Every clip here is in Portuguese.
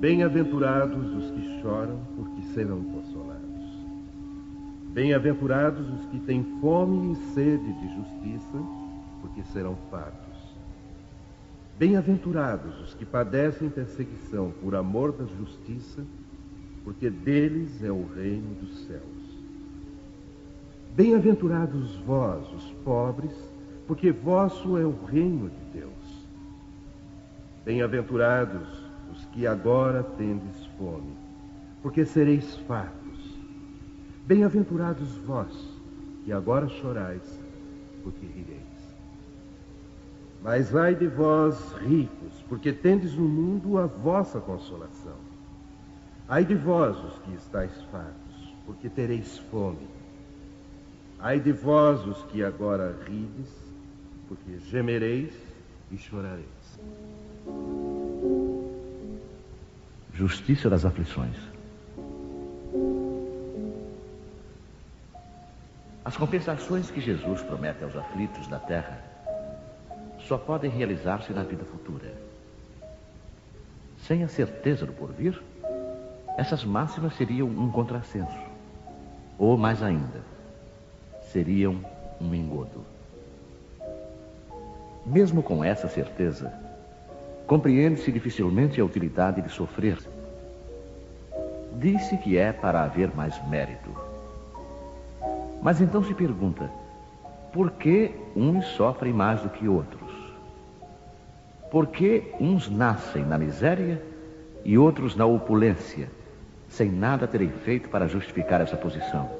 Bem-aventurados os que choram, porque serão consolados. Bem-aventurados os que têm fome e sede de justiça, porque serão fartos. Bem-aventurados os que padecem perseguição por amor da justiça, porque deles é o reino dos céus. Bem-aventurados vós, os pobres, porque vosso é o reino de Deus. Bem-aventurados os que agora tendes fome, porque sereis fartos. Bem-aventurados vós, que agora chorais, porque rireis. Mas ai de vós, ricos, porque tendes no mundo a vossa consolação. Ai de vós, os que estáis fartos, porque tereis fome. Ai de vós, os que agora rides, porque gemereis e chorareis. Justiça das aflições. As compensações que Jesus promete aos aflitos da terra só podem realizar-se na vida futura. Sem a certeza do porvir, essas máximas seriam um contrassenso, ou mais ainda, seriam um engodo. Mesmo com essa certeza, compreende-se dificilmente a utilidade de sofrer. Diz-se que é para haver mais mérito. Mas então se pergunta, por que uns sofrem mais do que outros? Por que uns nascem na miséria e outros na opulência, sem nada terem feito para justificar essa posição?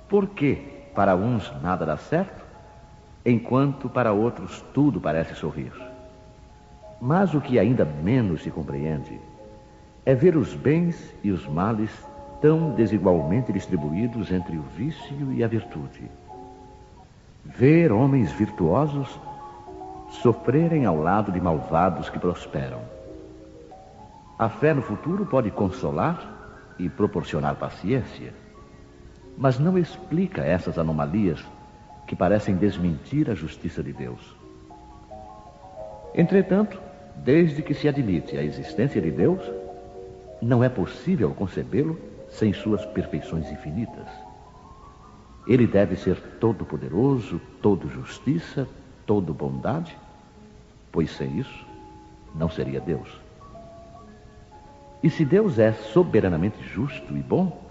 Por que para uns nada dá certo, enquanto para outros tudo parece sorrir? Mas o que ainda menos se compreende é ver os bens e os males tão desigualmente distribuídos entre o vício e a virtude. Ver homens virtuosos sofrerem ao lado de malvados que prosperam. A fé no futuro pode consolar e proporcionar paciência, mas não explica essas anomalias que parecem desmentir a justiça de Deus. Entretanto, desde que se admite a existência de Deus, não é possível concebê-lo sem suas perfeições infinitas. Ele deve ser todo-poderoso, todo justiça, todo bondade, pois sem isso não seria Deus. E se Deus é soberanamente justo e bom,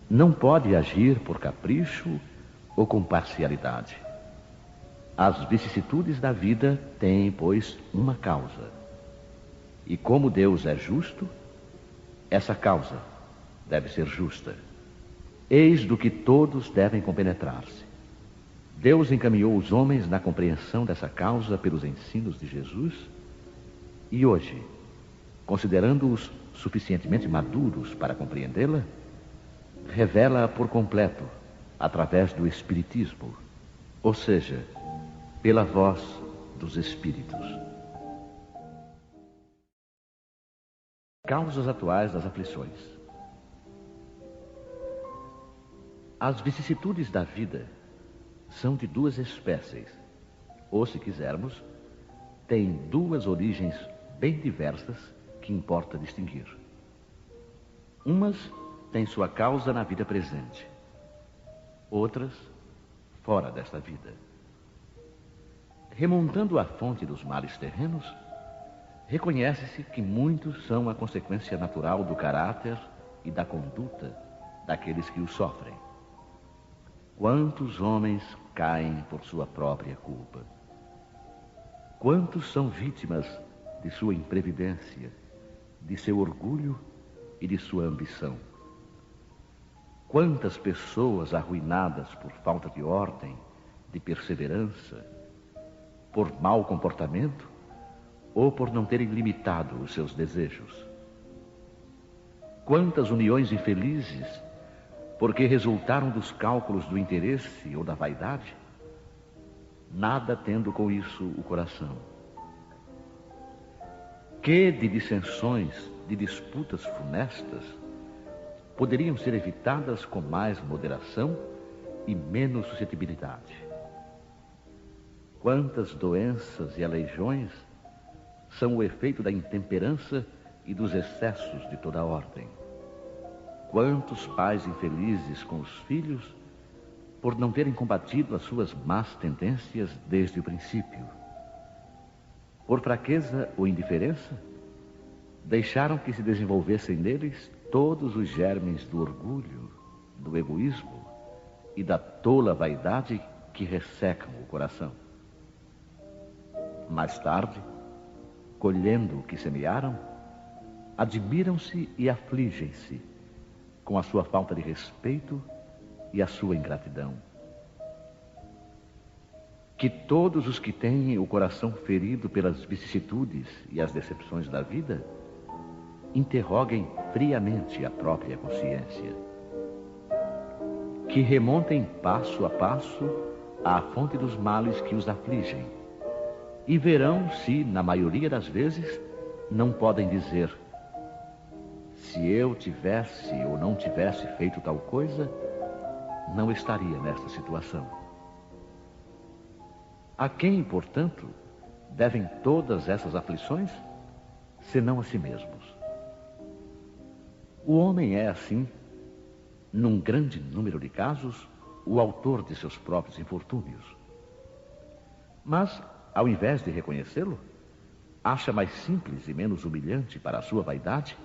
não pode agir por capricho ou com parcialidade. As vicissitudes da vida têm, pois, uma causa. E como Deus é justo, essa causa deve ser justa. Eis do que todos devem compenetrar-se. Deus encaminhou os homens na compreensão dessa causa pelos ensinos de Jesus e hoje, considerando-os suficientemente maduros para compreendê-la, revela-a por completo através do Espiritismo, ou seja, pela voz dos Espíritos. Causas atuais das aflições. As vicissitudes da vida são de duas espécies, ou, se quisermos, têm duas origens bem diversas que importa distinguir. Umas têm sua causa na vida presente, outras fora desta vida. Remontando à fonte dos males terrenos, reconhece-se que muitos são a consequência natural do caráter e da conduta daqueles que os sofrem. Quantos homens caem por sua própria culpa? Quantos são vítimas de sua imprevidência, de seu orgulho e de sua ambição? Quantas pessoas arruinadas por falta de ordem, de perseverança, por mau comportamento ou por não terem limitado os seus desejos? Quantas uniões infelizes porque resultaram dos cálculos do interesse ou da vaidade, nada tendo com isso o coração? Que de dissensões, de disputas funestas, poderiam ser evitadas com mais moderação e menos suscetibilidade? Quantas doenças e aleijões são o efeito da intemperança e dos excessos de toda a ordem. Quantos pais infelizes com os filhos por não terem combatido as suas más tendências desde o princípio. Por fraqueza ou indiferença, deixaram que se desenvolvessem neles todos os germes do orgulho, do egoísmo e da tola vaidade que ressecam o coração. Mais tarde, colhendo o que semearam, admiram-se e afligem-se com a sua falta de respeito e a sua ingratidão. Que todos os que têm o coração ferido pelas vicissitudes e as decepções da vida interroguem friamente a própria consciência. Que remontem passo a passo à fonte dos males que os afligem e verão se, na maioria das vezes, não podem dizer: se eu tivesse ou não tivesse feito tal coisa, não estaria nesta situação. A quem, portanto, devem todas essas aflições, senão a si mesmos? O homem é, assim, num grande número de casos, o autor de seus próprios infortúnios. Mas, ao invés de reconhecê-lo, acha mais simples e menos humilhante para a sua vaidade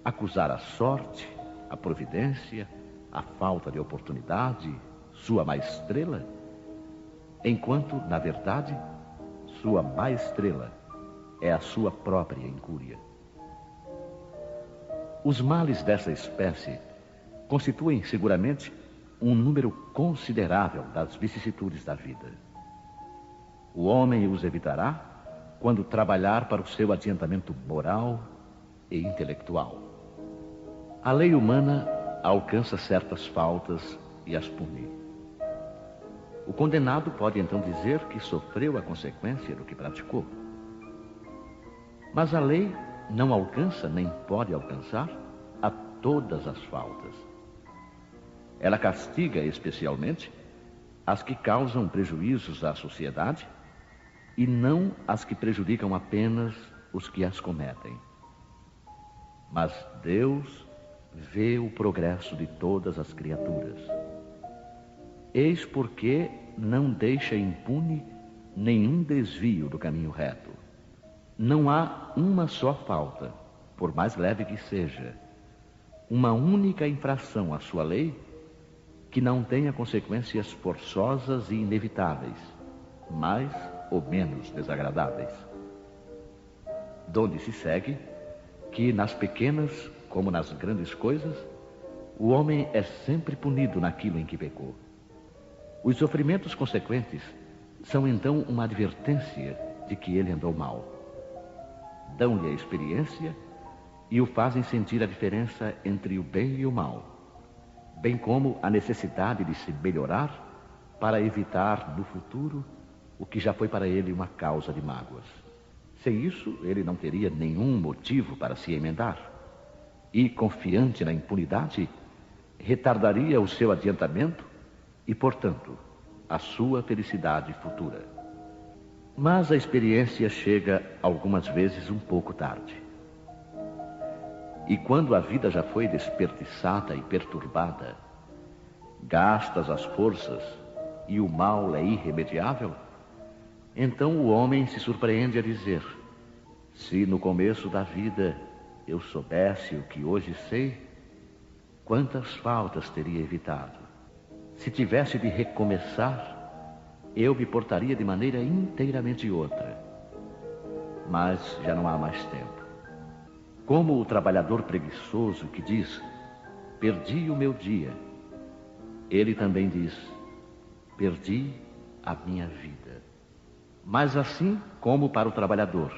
acusar a sorte, a providência, a falta de oportunidade, sua má estrela, enquanto, na verdade, sua má estrela é a sua própria incúria. Os males dessa espécie constituem seguramente um número considerável das vicissitudes da vida. O homem os evitará quando trabalhar para o seu adiantamento moral e intelectual. A lei humana alcança certas faltas e as pune. O condenado pode então dizer que sofreu a consequência do que praticou. Mas a lei não alcança nem pode alcançar a todas as faltas. Ela castiga especialmente as que causam prejuízos à sociedade e não as que prejudicam apenas os que as cometem. Mas Deus vê o progresso de todas as criaturas. Eis porque não deixa impune nenhum desvio do caminho reto. Não há uma só falta, por mais leve que seja, uma única infração à sua lei que não tenha consequências forçosas e inevitáveis, mais ou menos desagradáveis. Donde se segue que nas pequenas como nas grandes coisas, o homem é sempre punido naquilo em que pecou. Os sofrimentos consequentes são então uma advertência de que ele andou mal. Dão-lhe a experiência e o fazem sentir a diferença entre o bem e o mal, bem como a necessidade de se melhorar para evitar no futuro o que já foi para ele uma causa de mágoas. Sem isso, ele não teria nenhum motivo para se emendar e, confiante na impunidade, retardaria o seu adiantamento e, portanto, a sua felicidade futura. Mas a experiência chega algumas vezes um pouco tarde. E quando a vida já foi desperdiçada e perturbada, gastas as forças e o mal é irremediável, então o homem se surpreende a dizer: se no começo da vida eu soubesse o que hoje sei, quantas faltas teria evitado. Se tivesse de recomeçar, eu me portaria de maneira inteiramente outra. Mas já não há mais tempo. Como o trabalhador preguiçoso que diz: perdi o meu dia, ele também diz: perdi a minha vida. Mas assim como para o trabalhador,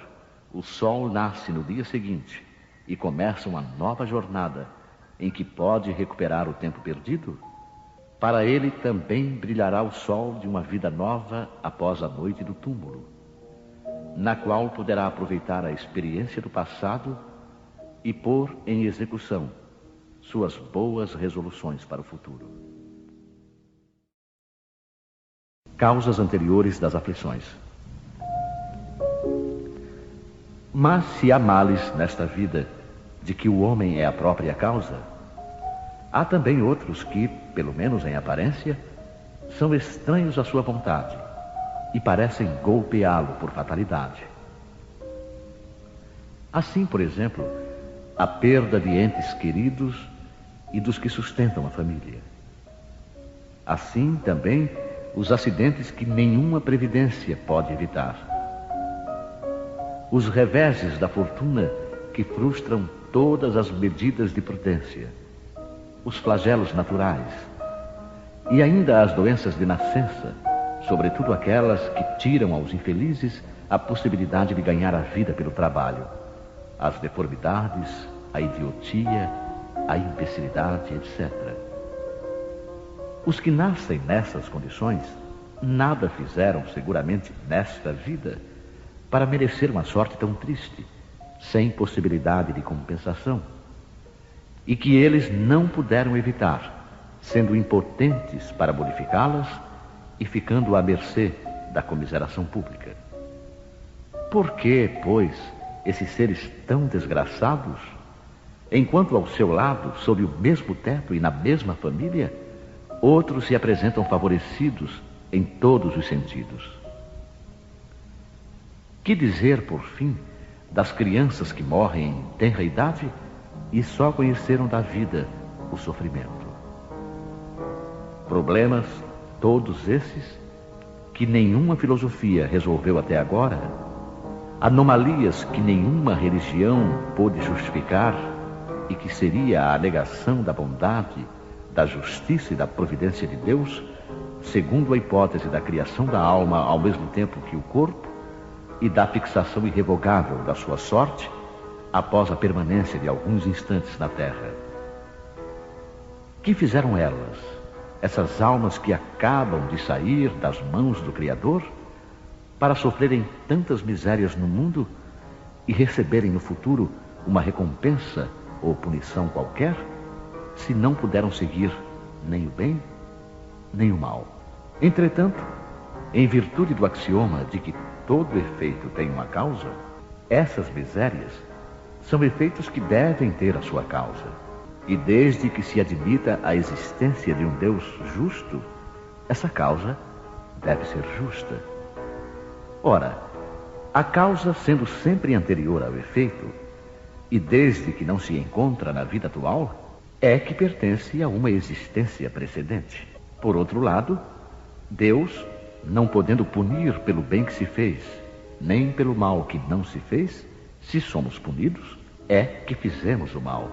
o sol nasce no dia seguinte e começa uma nova jornada em que pode recuperar o tempo perdido, para ele também brilhará o sol de uma vida nova após a noite do túmulo, na qual poderá aproveitar a experiência do passado e pôr em execução suas boas resoluções para o futuro. Causas anteriores das aflições. Mas se há males nesta vida de que o homem é a própria causa, há também outros que, pelo menos em aparência, são estranhos à sua vontade e parecem golpeá-lo por fatalidade. Assim, por exemplo, a perda de entes queridos e dos que sustentam a família. Assim, também, os acidentes que nenhuma previdência pode evitar. Os reveses da fortuna que frustram todas as medidas de prudência. Os flagelos naturais. E ainda as doenças de nascença, sobretudo aquelas que tiram aos infelizes a possibilidade de ganhar a vida pelo trabalho. As deformidades, a idiotia, a imbecilidade, etc. Os que nascem nessas condições nada fizeram seguramente nesta vida para merecer uma sorte tão triste, sem possibilidade de compensação, e que eles não puderam evitar, sendo impotentes para modificá-las e ficando à mercê da comiseração pública. Por que, pois, esses seres tão desgraçados, enquanto ao seu lado, sob o mesmo teto e na mesma família, outros se apresentam favorecidos em todos os sentidos? Que dizer, por fim, das crianças que morrem em tenra idade e só conheceram da vida o sofrimento? Problemas, todos esses, que nenhuma filosofia resolveu até agora, anomalias que nenhuma religião pôde justificar e que seria a negação da bondade, da justiça e da providência de Deus, segundo a hipótese da criação da alma ao mesmo tempo que o corpo e da fixação irrevogável da sua sorte após a permanência de alguns instantes na terra. Que fizeram elas, essas almas que acabam de sair das mãos do Criador, para sofrerem tantas misérias no mundo e receberem no futuro uma recompensa ou punição qualquer, se não puderam seguir nem o bem, nem o mal? Entretanto, em virtude do axioma de que todo efeito tem uma causa, essas misérias são efeitos que devem ter a sua causa. E desde que se admita a existência de um Deus justo, essa causa deve ser justa. Ora, a causa sendo sempre anterior ao efeito, e desde que não se encontra na vida atual, é que pertence a uma existência precedente. Por outro lado, Deus, não podendo punir pelo bem que se fez, nem pelo mal que não se fez, se somos punidos, é que fizemos o mal.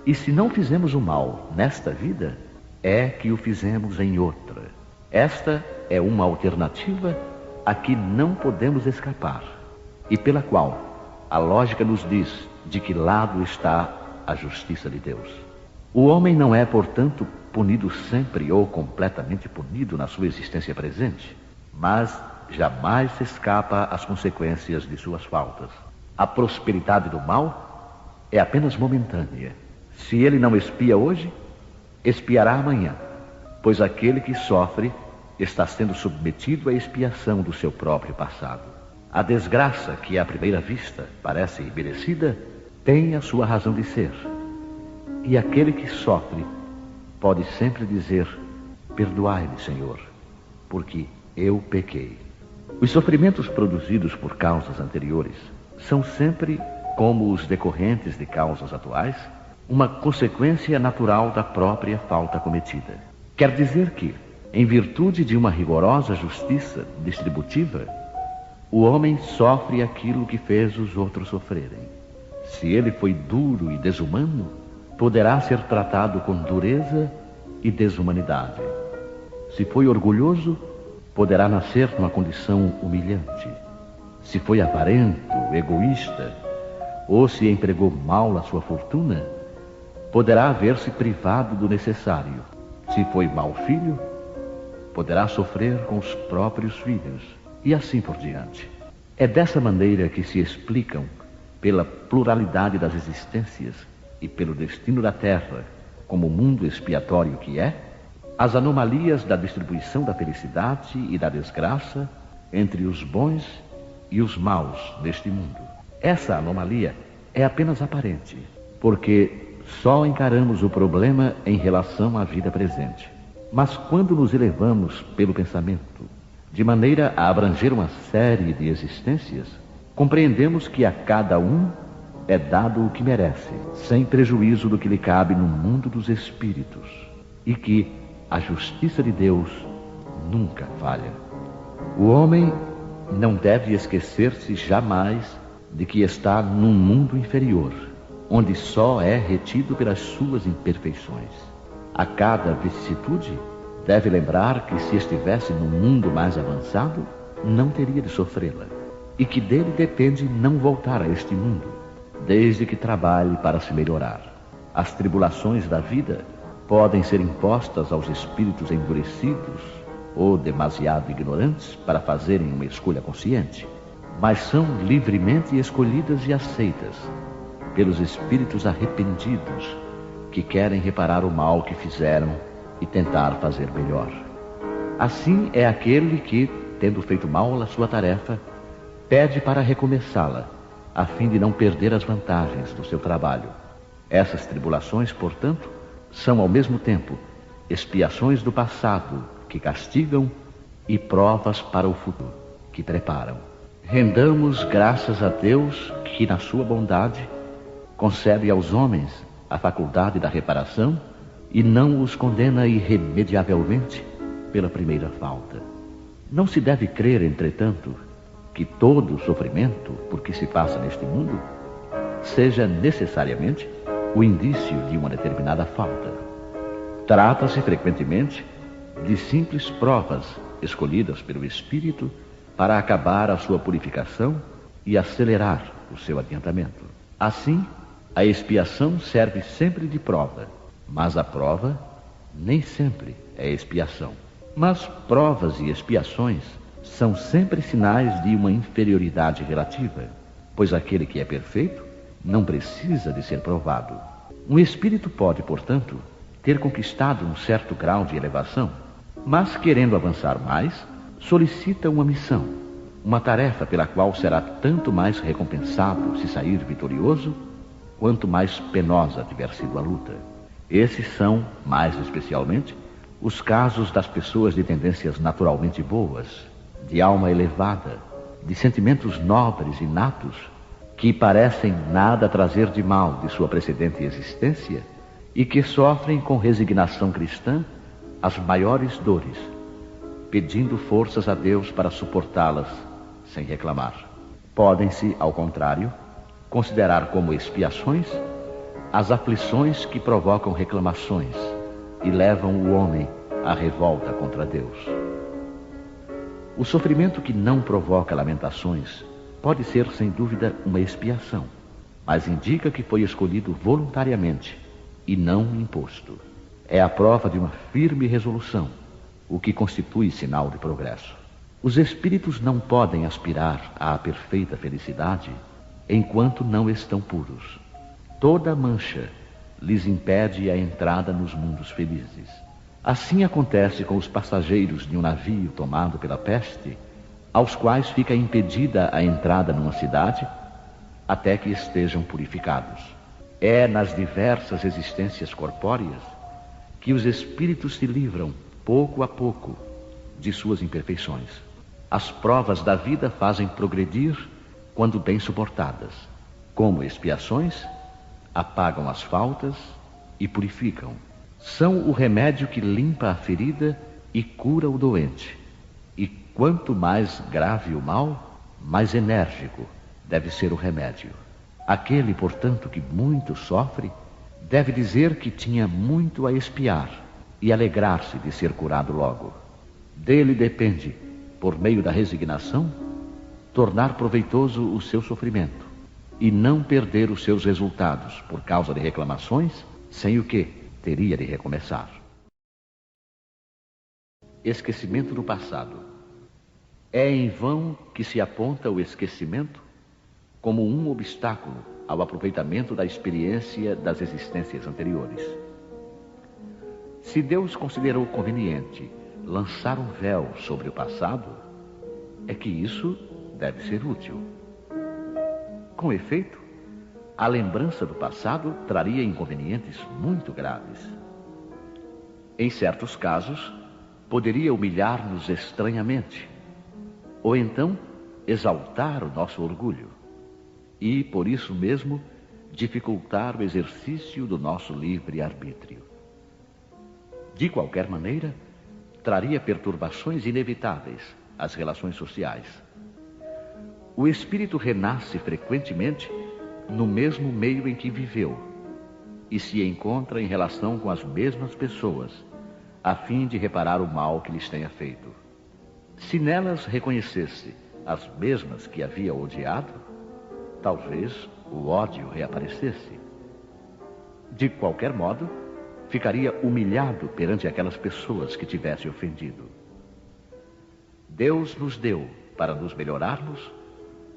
E se não fizemos o mal nesta vida, é que o fizemos em outra. Esta é uma alternativa a que não podemos escapar, e pela qual a lógica nos diz de que lado está a justiça de Deus. O homem não é, portanto, punido sempre ou completamente punido na sua existência presente, mas jamais se escapa às consequências de suas faltas. A prosperidade do mal é apenas momentânea. Se ele não expia hoje, expiará amanhã, pois aquele que sofre está sendo submetido à expiação do seu próprio passado. A desgraça que à primeira vista parece imerecida tem a sua razão de ser, e aquele que sofre pode sempre dizer: perdoai-me, Senhor, porque eu pequei. Os sofrimentos produzidos por causas anteriores são sempre, como os decorrentes de causas atuais, uma consequência natural da própria falta cometida. Quer dizer que, em virtude de uma rigorosa justiça distributiva, o homem sofre aquilo que fez os outros sofrerem. Se ele foi duro e desumano, poderá ser tratado com dureza e desumanidade. Se foi orgulhoso, poderá nascer numa condição humilhante. Se foi avarento, egoísta, ou se empregou mal a sua fortuna, poderá ver-se privado do necessário. Se foi mau filho, poderá sofrer com os próprios filhos, e assim por diante. É dessa maneira que se explicam, pela pluralidade das existências e pelo destino da Terra, como mundo expiatório que é, as anomalias da distribuição da felicidade e da desgraça entre os bons e os maus neste mundo. Essa anomalia é apenas aparente, porque só encaramos o problema em relação à vida presente. Mas quando nos elevamos pelo pensamento, de maneira a abranger uma série de existências, compreendemos que a cada um é dado o que merece, sem prejuízo do que lhe cabe no mundo dos espíritos, e que a justiça de Deus nunca falha. O homem não deve esquecer-se jamais de que está num mundo inferior, onde só é retido pelas suas imperfeições. A cada vicissitude, deve lembrar que se estivesse num mundo mais avançado, não teria de sofrê-la, e que dele depende não voltar a este mundo, desde que trabalhe para se melhorar. As tribulações da vida podem ser impostas aos espíritos endurecidos ou demasiado ignorantes para fazerem uma escolha consciente, mas são livremente escolhidas e aceitas pelos espíritos arrependidos que querem reparar o mal que fizeram e tentar fazer melhor. Assim é aquele que, tendo feito mal a sua tarefa, pede para recomeçá-la, a fim de não perder as vantagens do seu trabalho. Essas tribulações, portanto, são ao mesmo tempo expiações do passado que castigam e provas para o futuro que preparam. Rendamos graças a Deus que, na sua bondade, concede aos homens a faculdade da reparação e não os condena irremediavelmente pela primeira falta. Não se deve crer, entretanto, que todo o sofrimento por que se passa neste mundo seja necessariamente o indício de uma determinada falta. Trata-se frequentemente de simples provas escolhidas pelo Espírito para acabar a sua purificação e acelerar o seu adiantamento. Assim, a expiação serve sempre de prova, mas a prova nem sempre é expiação. Mas provas e expiações são sempre sinais de uma inferioridade relativa, pois aquele que é perfeito não precisa de ser provado. Um espírito pode, portanto, ter conquistado um certo grau de elevação, mas, querendo avançar mais, solicita uma missão, uma tarefa pela qual será tanto mais recompensado se sair vitorioso, quanto mais penosa tiver sido a luta. Esses são, mais especialmente, os casos das pessoas de tendências naturalmente boas, de alma elevada, de sentimentos nobres inatos, que parecem nada trazer de mal de sua precedente existência e que sofrem com resignação cristã as maiores dores, pedindo forças a Deus para suportá-las sem reclamar. Podem-se, ao contrário, considerar como expiações as aflições que provocam reclamações e levam o homem à revolta contra Deus. O sofrimento que não provoca lamentações pode ser, sem dúvida, uma expiação, mas indica que foi escolhido voluntariamente e não imposto. É a prova de uma firme resolução, o que constitui sinal de progresso. Os espíritos não podem aspirar à perfeita felicidade enquanto não estão puros. Toda mancha lhes impede a entrada nos mundos felizes. Assim acontece com os passageiros de um navio tomado pela peste, aos quais fica impedida a entrada numa cidade até que estejam purificados. É nas diversas existências corpóreas que os espíritos se livram, pouco a pouco, de suas imperfeições. As provas da vida fazem progredir quando bem suportadas. Como expiações, apagam as faltas e purificam. São o remédio que limpa a ferida e cura o doente. E quanto mais grave o mal, mais enérgico deve ser o remédio. Aquele, portanto, que muito sofre, deve dizer que tinha muito a expiar e alegrar-se de ser curado logo. Dele depende, por meio da resignação, tornar proveitoso o seu sofrimento e não perder os seus resultados por causa de reclamações, sem o que teria de recomeçar. Esquecimento do passado. É em vão que se aponta o esquecimento como um obstáculo ao aproveitamento da experiência das existências anteriores. Se Deus considerou conveniente lançar um véu sobre o passado, é que isso deve ser útil. Com efeito, a lembrança do passado traria inconvenientes muito graves. Em certos casos, poderia humilhar-nos estranhamente, ou então exaltar o nosso orgulho, e, por isso mesmo, dificultar o exercício do nosso livre-arbítrio. De qualquer maneira, traria perturbações inevitáveis às relações sociais. O espírito renasce frequentemente no mesmo meio em que viveu e se encontra em relação com as mesmas pessoas, a fim de reparar o mal que lhes tenha feito. Se nelas reconhecesse as mesmas que havia odiado, talvez o ódio reaparecesse. De qualquer modo, ficaria humilhado perante aquelas pessoas que tivesse ofendido. Deus nos deu, para nos melhorarmos,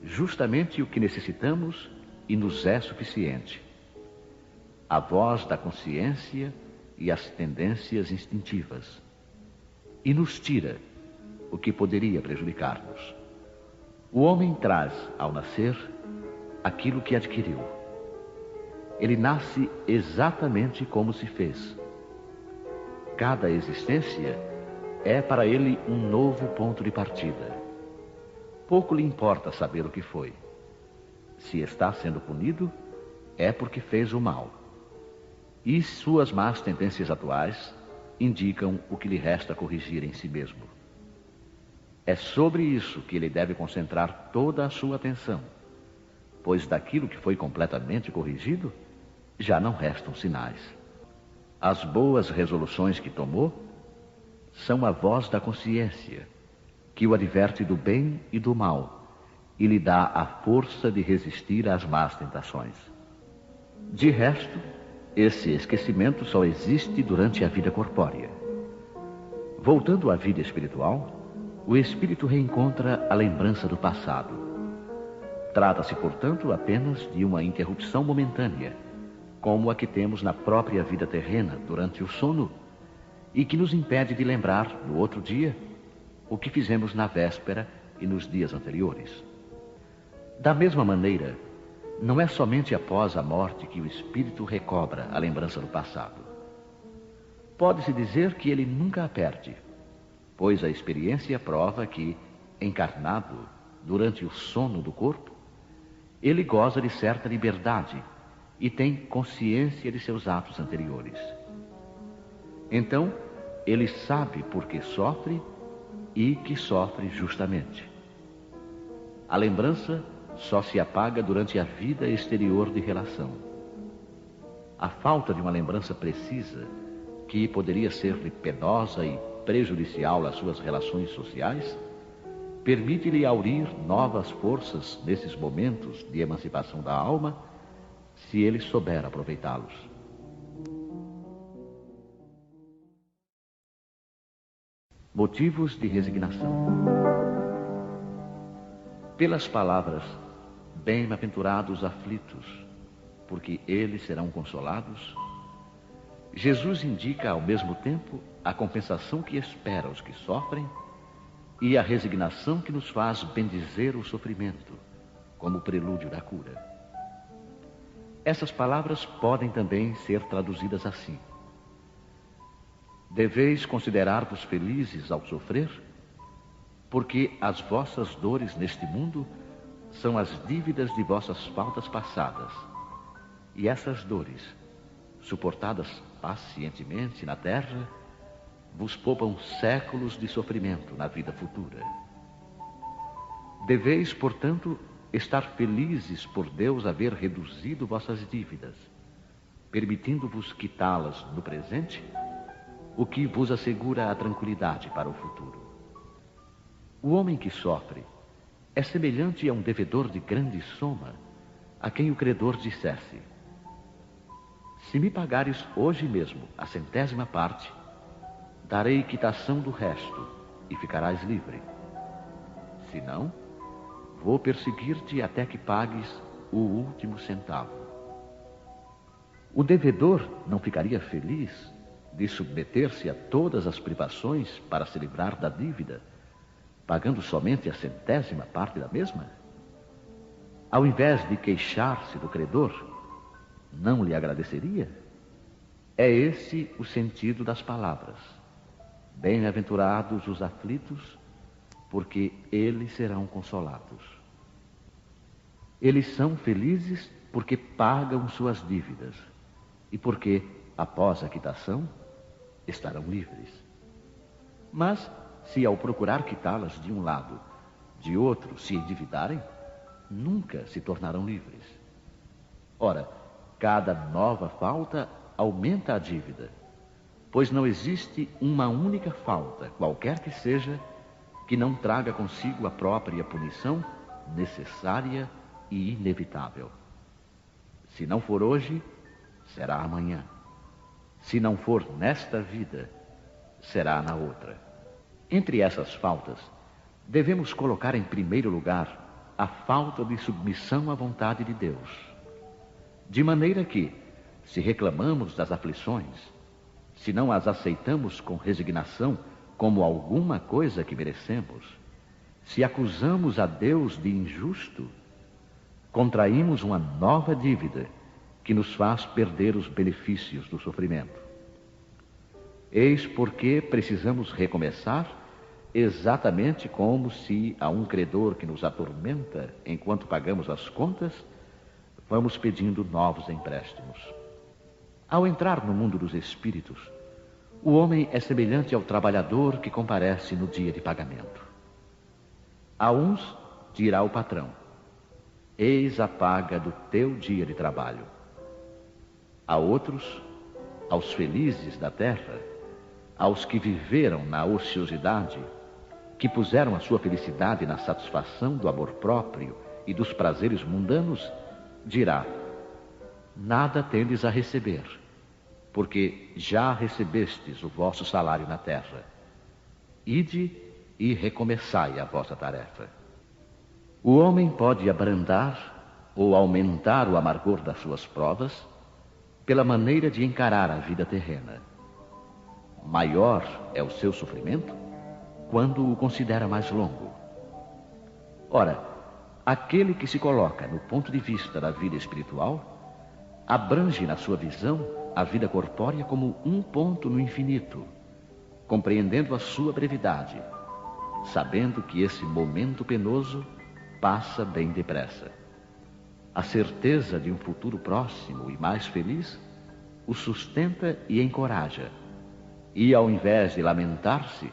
justamente o que necessitamos e nos é suficiente: a voz da consciência e as tendências instintivas, e nos tira o que poderia prejudicar-nos. O homem traz, ao nascer, aquilo que adquiriu. Ele nasce exatamente como se fez. Cada existência é para ele um novo ponto de partida. Pouco lhe importa saber o que foi. Se está sendo punido, é porque fez o mal. E suas más tendências atuais indicam o que lhe resta corrigir em si mesmo. É sobre isso que ele deve concentrar toda a sua atenção, pois daquilo que foi completamente corrigido, já não restam sinais. As boas resoluções que tomou são a voz da consciência, que o adverte do bem e do mal e lhe dá a força de resistir às más tentações. De resto, esse esquecimento só existe durante a vida corpórea. Voltando à vida espiritual, o espírito reencontra a lembrança do passado. Trata-se, portanto, apenas de uma interrupção momentânea, como a que temos na própria vida terrena durante o sono, e que nos impede de lembrar, no outro dia, o que fizemos na véspera e nos dias anteriores. Da mesma maneira, não é somente após a morte que o espírito recobra a lembrança do passado. Pode-se dizer que ele nunca a perde, pois a experiência prova que, encarnado durante o sono do corpo, ele goza de certa liberdade e tem consciência de seus atos anteriores. Então, ele sabe por que sofre e que sofre justamente. A lembrança só se apaga durante a vida exterior de relação. A falta de uma lembrança precisa, que poderia ser-lhe penosa e prejudicial às suas relações sociais, permite-lhe aurir novas forças nesses momentos de emancipação da alma, se ele souber aproveitá-los. Motivos de resignação. Pelas palavras, bem-aventurados aflitos, porque eles serão consolados, Jesus indica ao mesmo tempo a compensação que espera os que sofrem e a resignação que nos faz bendizer o sofrimento, como prelúdio da cura. Essas palavras podem também ser traduzidas assim: deveis considerar-vos felizes ao sofrer, porque as vossas dores neste mundo são as dívidas de vossas faltas passadas, e essas dores, suportadas pacientemente na terra, vos poupam séculos de sofrimento na vida futura. Deveis, portanto, estar felizes por Deus haver reduzido vossas dívidas, permitindo-vos quitá-las no presente, o que vos assegura a tranquilidade para o futuro. O homem que sofre é semelhante a um devedor de grande soma, a quem o credor dissesse: se me pagares hoje mesmo a 100ª parte, darei quitação do resto e ficarás livre. Se não, vou perseguir-te até que pagues o último centavo. O devedor não ficaria feliz de submeter-se a todas as privações para se livrar da dívida, pagando somente a 100ª parte da mesma? ao invés de queixar-se do credor, não lhe agradeceria? É esse o sentido das palavras. Bem-aventurados os aflitos, porque eles serão consolados. Eles são felizes porque pagam suas dívidas e porque, após a quitação, estarão livres. Mas, se ao procurar quitá-las de um lado, de outro se endividarem, nunca se tornarão livres. Ora, cada nova falta aumenta a dívida, pois não existe uma única falta, qualquer que seja, que não traga consigo a própria punição necessária e inevitável. Se não for hoje, será amanhã. Se não for nesta vida, será na outra. Entre essas faltas, devemos colocar em primeiro lugar a falta de submissão à vontade de Deus. De maneira que, se reclamamos das aflições, se não as aceitamos com resignação como alguma coisa que merecemos, se acusamos a Deus de injusto, contraímos uma nova dívida que nos faz perder os benefícios do sofrimento. Eis porque precisamos recomeçar exatamente como se a um credor que nos atormenta enquanto pagamos as contas, vamos pedindo novos empréstimos. Ao entrar no mundo dos espíritos, o homem é semelhante ao trabalhador que comparece no dia de pagamento. A uns dirá o patrão: eis a paga do teu dia de trabalho. A outros, aos felizes da terra, aos que viveram na ociosidade, que puseram a sua felicidade na satisfação do amor próprio e dos prazeres mundanos, dirá: nada tendes a receber, porque já recebestes o vosso salário na terra. Ide e recomeçai a vossa tarefa. O homem pode abrandar ou aumentar o amargor das suas provas pela maneira de encarar a vida terrena. Maior é o seu sofrimento quando o considera mais longo. Ora, aquele que se coloca no ponto de vista da vida espiritual abrange na sua visão a vida corpórea como um ponto no infinito, compreendendo a sua brevidade, sabendo que esse momento penoso passa bem depressa. A certeza de um futuro próximo e mais feliz o sustenta e encoraja, e ao invés de lamentar-se,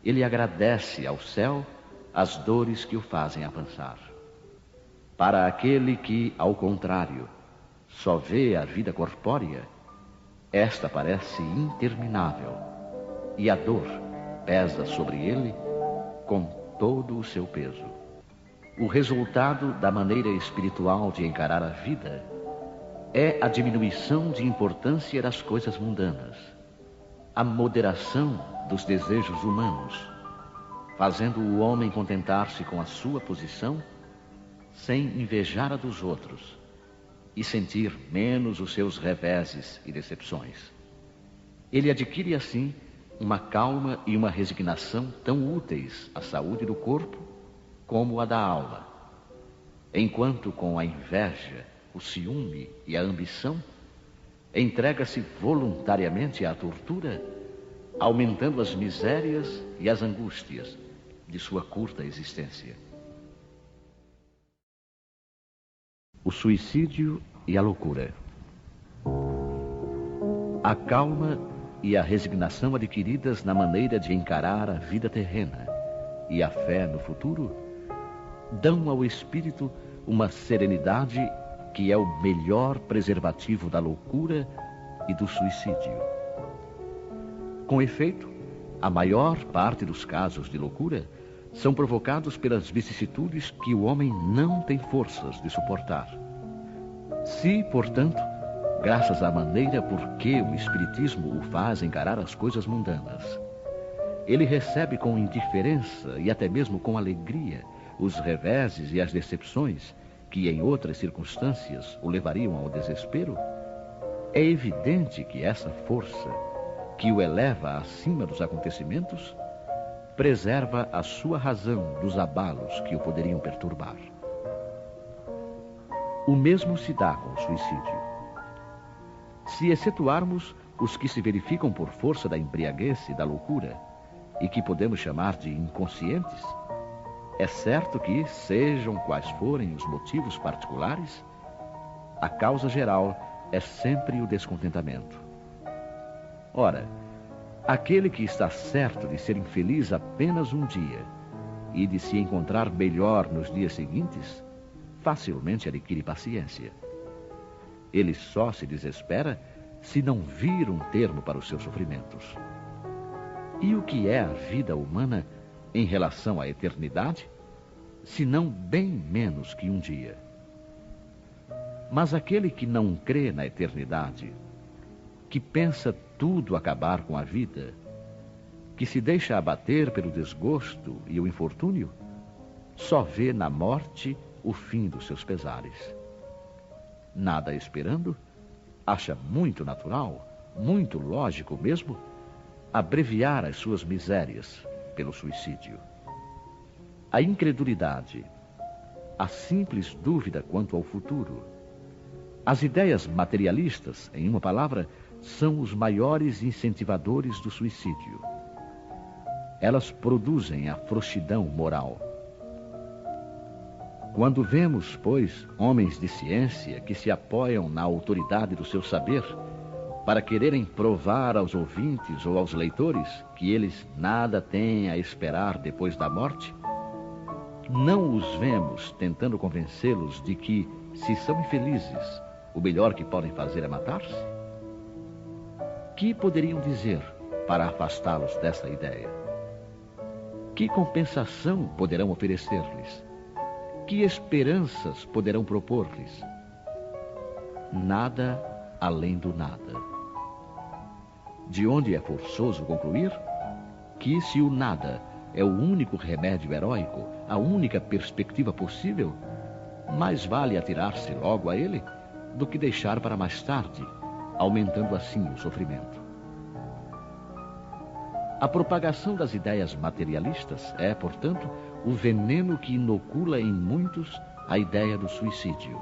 ele agradece ao céu as dores que o fazem avançar. Para aquele que, ao contrário, só vê a vida corpórea, esta parece interminável, e a dor pesa sobre ele com todo o seu peso. O resultado da maneira espiritual de encarar a vida é a diminuição de importância das coisas mundanas, a moderação dos desejos humanos, fazendo o homem contentar-se com a sua posição, sem invejar a dos outros, e sentir menos os seus reveses e decepções. Ele adquire assim uma calma e uma resignação tão úteis à saúde do corpo como a da alma, enquanto com a inveja, o ciúme e a ambição entrega-se voluntariamente à tortura, aumentando as misérias e as angústias de sua curta existência. O suicídio e a loucura. A calma e a resignação adquiridas na maneira de encarar a vida terrena e a fé no futuro dão ao espírito uma serenidade que é o melhor preservativo da loucura e do suicídio. Com efeito, a maior parte dos casos de loucura são provocados pelas vicissitudes que o homem não tem forças de suportar. Se, portanto, graças à maneira por que o Espiritismo o faz encarar as coisas mundanas, ele recebe com indiferença e até mesmo com alegria os reveses e as decepções que em outras circunstâncias o levariam ao desespero, é evidente que essa força que o eleva acima dos acontecimentos preserva a sua razão dos abalos que o poderiam perturbar. O mesmo se dá com o suicídio. Se excetuarmos os que se verificam por força da embriaguez e da loucura, e que podemos chamar de inconscientes, é certo que, sejam quais forem os motivos particulares, a causa geral é sempre o descontentamento. Ora, aquele que está certo de ser infeliz apenas um dia e de se encontrar melhor nos dias seguintes, facilmente adquire paciência. Ele só se desespera se não vir um termo para os seus sofrimentos. E o que é a vida humana em relação à eternidade, se não bem menos que um dia? Mas aquele que não crê na eternidade, que pensa tudo acabar com a vida, que se deixa abater pelo desgosto e o infortúnio, só vê na morte o fim dos seus pesares. Nada esperando, acha muito natural, muito lógico mesmo, abreviar as suas misérias pelo suicídio. A incredulidade, a simples dúvida quanto ao futuro, as ideias materialistas, em uma palavra, são os maiores incentivadores do suicídio. Elas produzem a frouxidão moral. Quando vemos, pois, homens de ciência que se apoiam na autoridade do seu saber para quererem provar aos ouvintes ou aos leitores que eles nada têm a esperar depois da morte, não os vemos tentando convencê-los de que, se são infelizes, o melhor que podem fazer é matar-se? Que poderiam dizer para afastá-los dessa ideia? Que compensação poderão oferecer-lhes? Que esperanças poderão propor-lhes? Nada além do nada. De onde é forçoso concluir que, se o nada é o único remédio heróico, a única perspectiva possível, mais vale atirar-se logo a ele do que deixar para mais tarde, aumentando assim o sofrimento. A propagação das ideias materialistas é, portanto, o veneno que inocula em muitos a ideia do suicídio.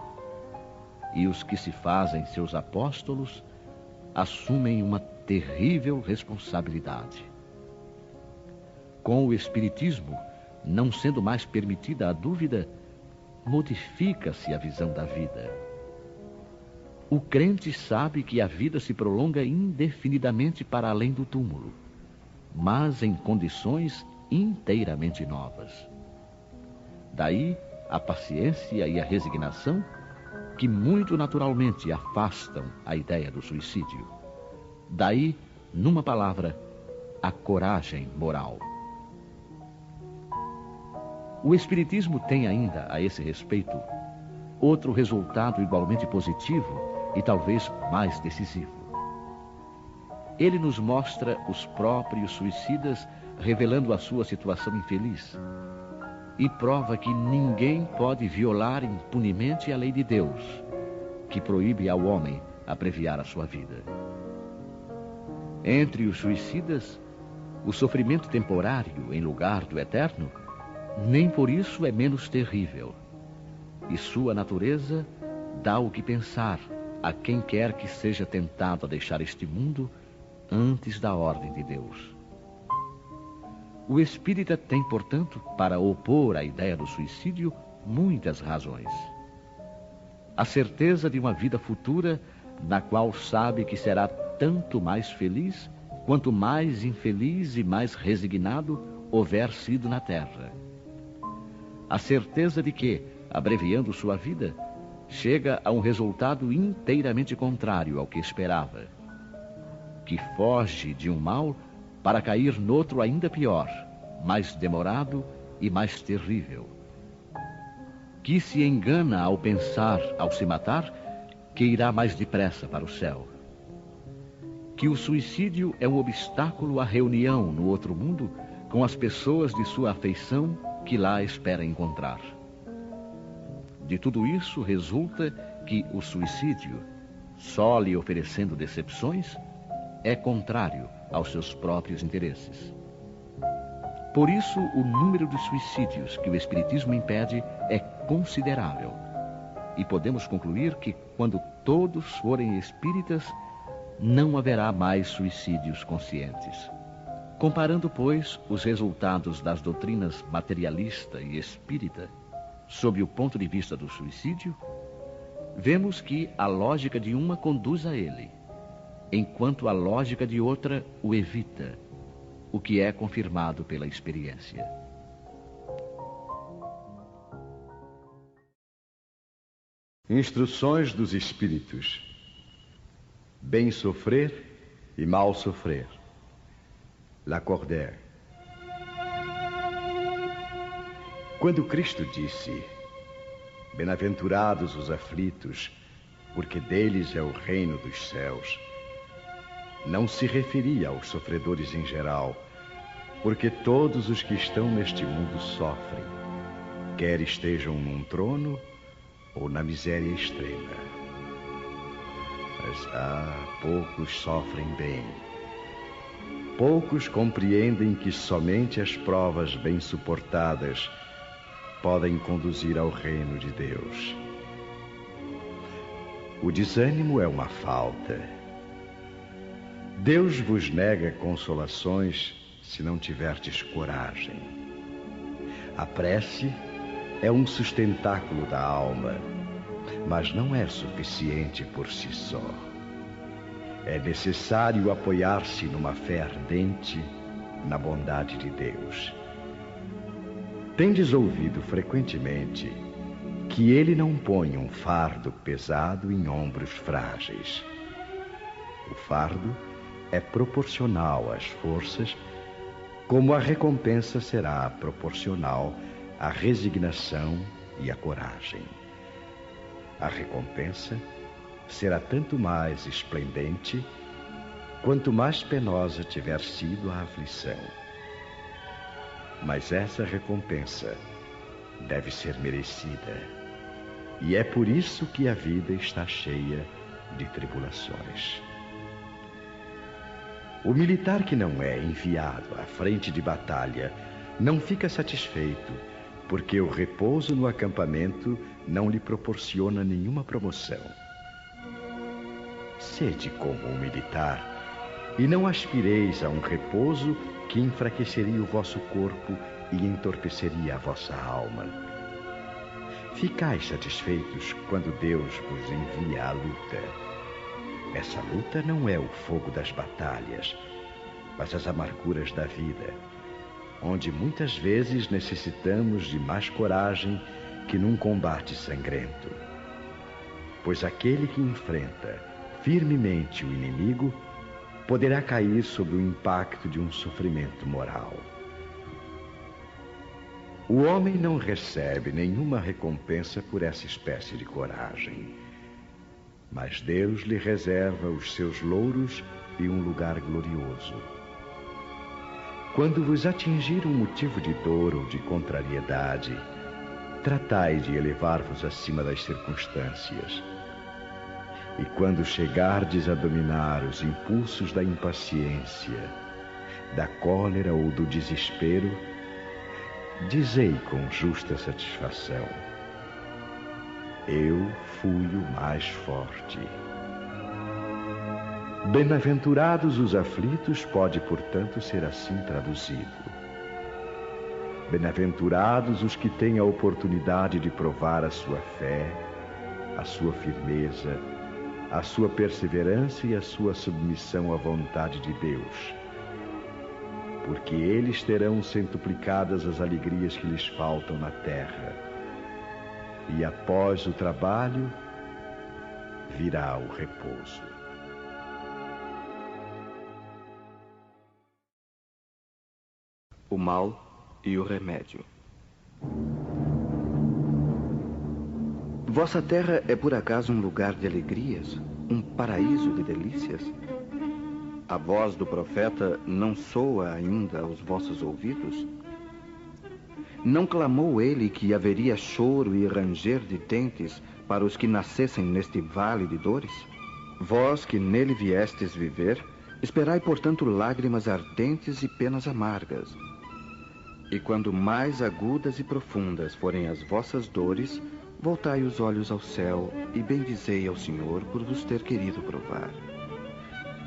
E os que se fazem seus apóstolos assumem uma terrível responsabilidade. Com o Espiritismo, não sendo mais permitida a dúvida, modifica-se a visão da vida. O crente sabe que a vida se prolonga indefinidamente para além do túmulo, mas em condições inteiramente novas. Daí a paciência e a resignação que muito naturalmente afastam a ideia do suicídio. Daí, numa palavra, a coragem moral. O Espiritismo tem ainda, a esse respeito, outro resultado igualmente positivo e talvez mais decisivo. Ele nos mostra os próprios suicidas revelando a sua situação infeliz e prova que ninguém pode violar impunemente a lei de Deus, que proíbe ao homem abreviar a sua vida. Entre os suicidas, o sofrimento temporário em lugar do eterno nem por isso é menos terrível, e sua natureza dá o que pensar a quem quer que seja tentado a deixar este mundo antes da ordem de Deus. O espírita tem, portanto, para opor à ideia do suicídio, muitas razões. A certeza de uma vida futura, na qual sabe que será tanto mais feliz, quanto mais infeliz e mais resignado houver sido na terra. A certeza de que, abreviando sua vida, chega a um resultado inteiramente contrário ao que esperava, que foge de um mal para cair noutro ainda pior, mais demorado e mais terrível, que se engana ao pensar, ao se matar, que irá mais depressa para o céu, que o suicídio é um obstáculo à reunião no outro mundo com as pessoas de sua afeição que lá espera encontrar. De tudo isso resulta que o suicídio, só lhe oferecendo decepções, é contrário aos seus próprios interesses. Por isso, o número de suicídios que o Espiritismo impede é considerável. e podemos concluir que, quando todos forem espíritas, não haverá mais suicídios conscientes. Comparando, pois, os resultados das doutrinas materialista e espírita sob o ponto de vista do suicídio, vemos que a lógica de uma conduz a ele, enquanto a lógica de outra o evita, o que é confirmado pela experiência. Instruções dos Espíritos. Bem sofrer e mal sofrer. Lacordaire. Quando Cristo disse: "Bem-aventurados os aflitos, porque deles é o reino dos céus", não se referia aos sofredores em geral, porque todos os que estão neste mundo sofrem, quer estejam num trono ou na miséria extrema. Mas poucos sofrem bem. Poucos compreendem que somente as provas bem suportadas podem conduzir ao reino de Deus. O desânimo é uma falta. Deus vos nega consolações se não tiverdes coragem. A prece é um sustentáculo da alma, mas não é suficiente por si só. É necessário apoiar-se numa fé ardente na bondade de Deus. Tendes ouvido frequentemente que Ele não põe um fardo pesado em ombros frágeis. O fardo é proporcional às forças, como a recompensa será proporcional à resignação e à coragem. A recompensa será tanto mais esplendente quanto mais penosa tiver sido a aflição. Mas essa recompensa deve ser merecida, e é por isso que a vida está cheia de tribulações. O militar que não é enviado à frente de batalha não fica satisfeito, porque o repouso no acampamento não lhe proporciona nenhuma promoção. Sede como um militar, e não aspireis a um repouso que enfraqueceria o vosso corpo e entorpeceria a vossa alma. Ficais satisfeitos quando Deus vos envia à luta. Essa luta não é o fogo das batalhas, mas as amarguras da vida, onde muitas vezes necessitamos de mais coragem que num combate sangrento. Pois aquele que enfrenta firmemente o inimigo poderá cair sob o impacto de um sofrimento moral. O homem não recebe nenhuma recompensa por essa espécie de coragem, mas Deus lhe reserva os seus louros e um lugar glorioso. Quando vos atingir um motivo de dor ou de contrariedade, tratai de elevar-vos acima das circunstâncias. E quando chegardes a dominar os impulsos da impaciência, da cólera ou do desespero, dizei com justa satisfação: eu fui o mais forte. Bem-aventurados os aflitos pode, portanto, ser assim traduzido. Bem-aventurados os que têm a oportunidade de provar a sua fé, a sua firmeza, a sua perseverança e a sua submissão à vontade de Deus, porque eles terão centuplicadas as alegrias que lhes faltam na terra, e após o trabalho virá o repouso. O mal e o remédio. Vossa terra é por acaso um lugar de alegrias, um paraíso de delícias? A voz do profeta não soa ainda aos vossos ouvidos? Não clamou ele que haveria choro e ranger de dentes para os que nascessem neste vale de dores? Vós que nele viestes viver, esperai, portanto, lágrimas ardentes e penas amargas. E quando mais agudas e profundas forem as vossas dores, voltai os olhos ao céu e bendizei ao Senhor por vos ter querido provar.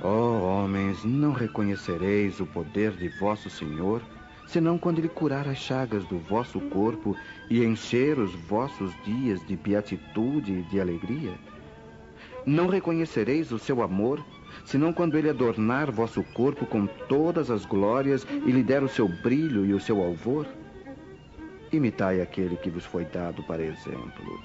Ó homens, não reconhecereis o poder de vosso Senhor, senão quando Ele curar as chagas do vosso corpo e encher os vossos dias de beatitude e de alegria? Não reconhecereis o seu amor, senão quando Ele adornar vosso corpo com todas as glórias e lhe der o seu brilho e o seu alvor? Imitai aquele que vos foi dado para exemplo.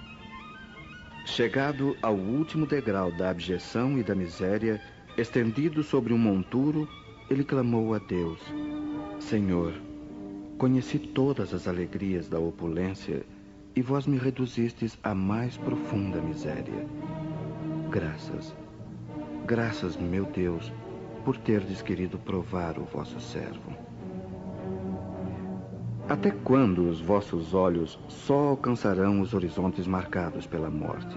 Chegado ao último degrau da abjeção e da miséria, estendido sobre um monturo, ele clamou a Deus: Senhor, conheci todas as alegrias da opulência e vós me reduzistes à mais profunda miséria. Graças, meu Deus, por terdes querido provar o vosso servo. Até quando os vossos olhos só alcançarão os horizontes marcados pela morte?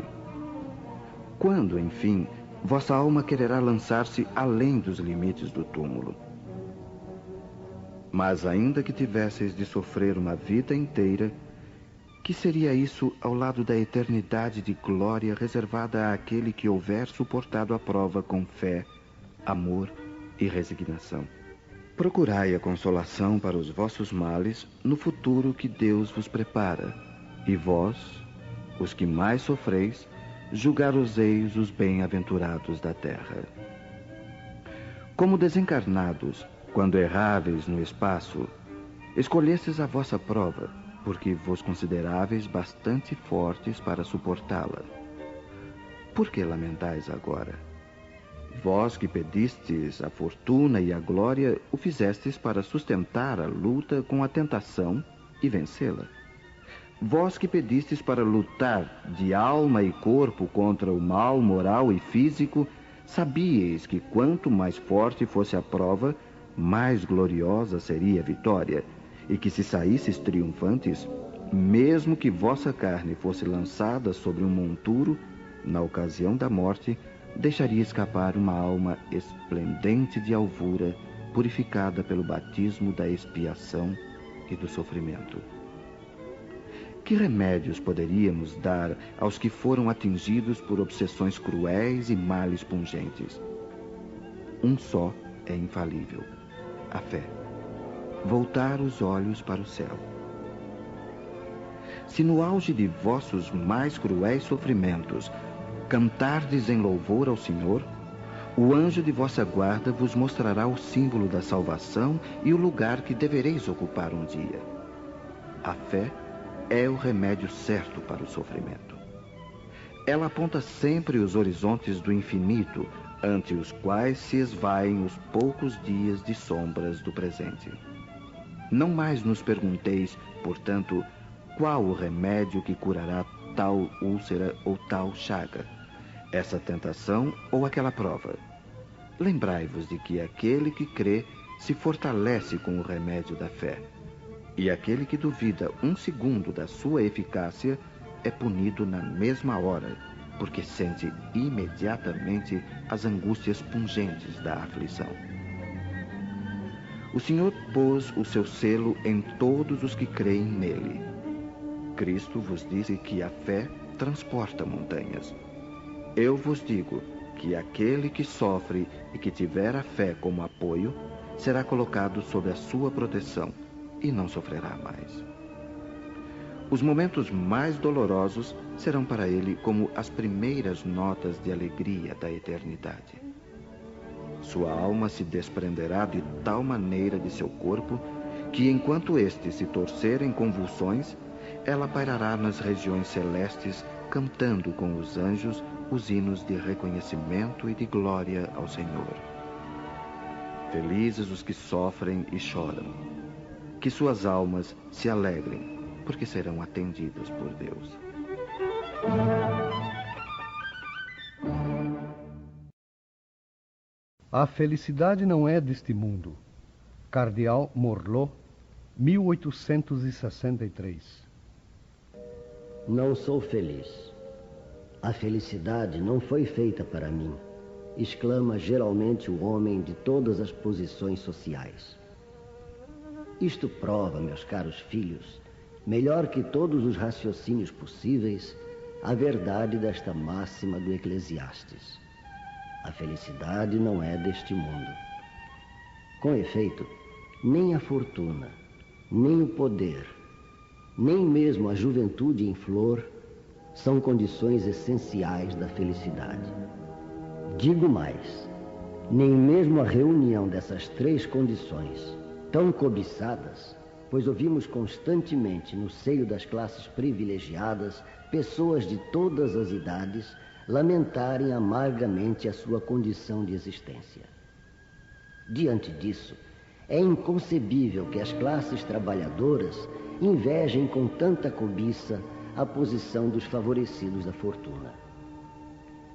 Quando, enfim, vossa alma quererá lançar-se além dos limites do túmulo? Mas ainda que tivesseis de sofrer uma vida inteira, que seria isso ao lado da eternidade de glória reservada àquele que houver suportado a prova com fé, amor e resignação? Procurai a consolação para os vossos males no futuro que Deus vos prepara, e vós, os que mais sofreis, julgar-os-eis os bem-aventurados da terra. Como desencarnados, quando erráveis no espaço, escolhestes a vossa prova, porque vos consideráveis bastante fortes para suportá-la. Por que lamentais agora? Vós que pedistes a fortuna e a glória, o fizestes para sustentar a luta com a tentação e vencê-la. Vós que pedistes para lutar de alma e corpo contra o mal moral e físico, sabíeis que quanto mais forte fosse a prova, mais gloriosa seria a vitória, e que se saísseis triunfantes, mesmo que vossa carne fosse lançada sobre um monturo, na ocasião da morte, deixaria escapar uma alma esplendente de alvura, purificada pelo batismo da expiação e do sofrimento. Que remédios poderíamos dar aos que foram atingidos por obsessões cruéis e males pungentes? Um só é infalível: a fé. Voltar os olhos para o céu. Se no auge de vossos mais cruéis sofrimentos cantardes em louvor ao Senhor, o anjo de vossa guarda vos mostrará o símbolo da salvação e o lugar que devereis ocupar um dia. A fé é o remédio certo para o sofrimento. Ela aponta sempre os horizontes do infinito, ante os quais se esvaem os poucos dias de sombras do presente. Não mais nos pergunteis, portanto, qual o remédio que curará tal úlcera ou tal chaga, essa tentação ou aquela prova. Lembrai-vos de que aquele que crê se fortalece com o remédio da fé, e aquele que duvida um segundo da sua eficácia é punido na mesma hora, porque sente imediatamente as angústias pungentes da aflição. O Senhor pôs o seu selo em todos os que creem nele. Cristo vos disse que a fé transporta montanhas. Eu vos digo que aquele que sofre e que tiver a fé como apoio, será colocado sob a sua proteção e não sofrerá mais. Os momentos mais dolorosos serão para ele como as primeiras notas de alegria da eternidade. Sua alma se desprenderá de tal maneira de seu corpo que, enquanto este se torcer em convulsões, ela pairará nas regiões celestes, cantando com os anjos os hinos de reconhecimento e de glória ao Senhor. Felizes os que sofrem e choram. Que suas almas se alegrem, porque serão atendidas por Deus. A felicidade não é deste mundo. Cardeal Morlot, 1863. Não sou feliz. A felicidade não foi feita para mim, exclama geralmente o homem de todas as posições sociais. Isto prova, meus caros filhos, melhor que todos os raciocínios possíveis, a verdade desta máxima do Eclesiastes: a felicidade não é deste mundo. Com efeito, nem a fortuna, nem o poder, nem mesmo a juventude em flor são condições essenciais da felicidade. Digo mais, nem mesmo a reunião dessas três condições, tão cobiçadas, pois ouvimos constantemente no seio das classes privilegiadas pessoas de todas as idades lamentarem amargamente a sua condição de existência. Diante disso, é inconcebível que as classes trabalhadoras invejem com tanta cobiça a posição dos favorecidos da fortuna.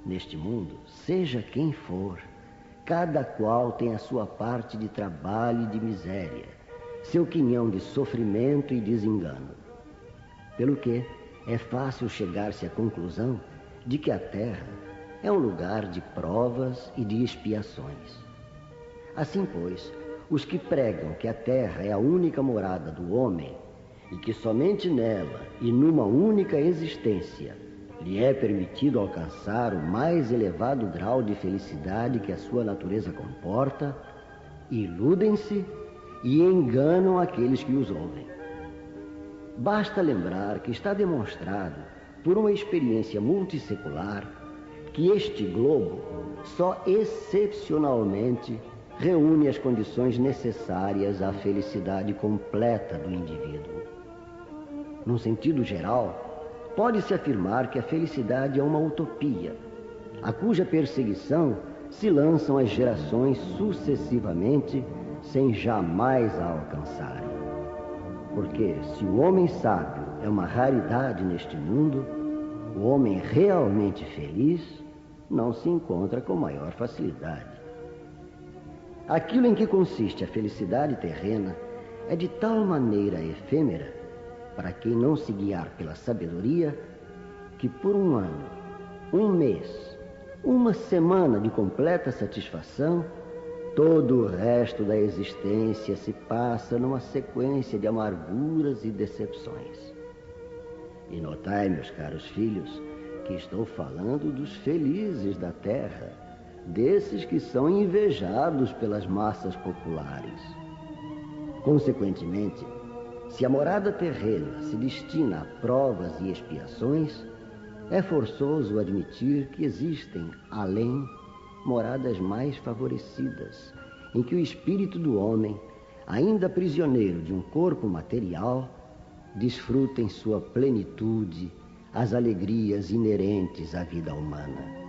Neste mundo, seja quem for, cada qual tem a sua parte de trabalho e de miséria, seu quinhão de sofrimento e desengano. Pelo que é fácil chegar-se à conclusão de que a Terra é um lugar de provas e de expiações. Assim, pois, os que pregam que a Terra é a única morada do homem e que somente nela e numa única existência lhe é permitido alcançar o mais elevado grau de felicidade que a sua natureza comporta, iludem-se e enganam aqueles que os ouvem. Basta lembrar que está demonstrado por uma experiência multissecular que este globo só excepcionalmente reúne as condições necessárias à felicidade completa do indivíduo. Num sentido geral, pode-se afirmar que a felicidade é uma utopia, a cuja perseguição se lançam as gerações sucessivamente, sem jamais a alcançarem. Porque se o homem sábio é uma raridade neste mundo, o homem realmente feliz não se encontra com maior facilidade. Aquilo em que consiste a felicidade terrena é de tal maneira efêmera, para quem não se guiar pela sabedoria, que por um ano, um mês, uma semana de completa satisfação, todo o resto da existência se passa numa sequência de amarguras e decepções. E notai, meus caros filhos, que estou falando dos felizes da terra, desses que são invejados pelas massas populares. Consequentemente, se a morada terrena se destina a provas e expiações, é forçoso admitir que existem, além, moradas mais favorecidas, em que o espírito do homem, ainda prisioneiro de um corpo material, desfruta em sua plenitude as alegrias inerentes à vida humana.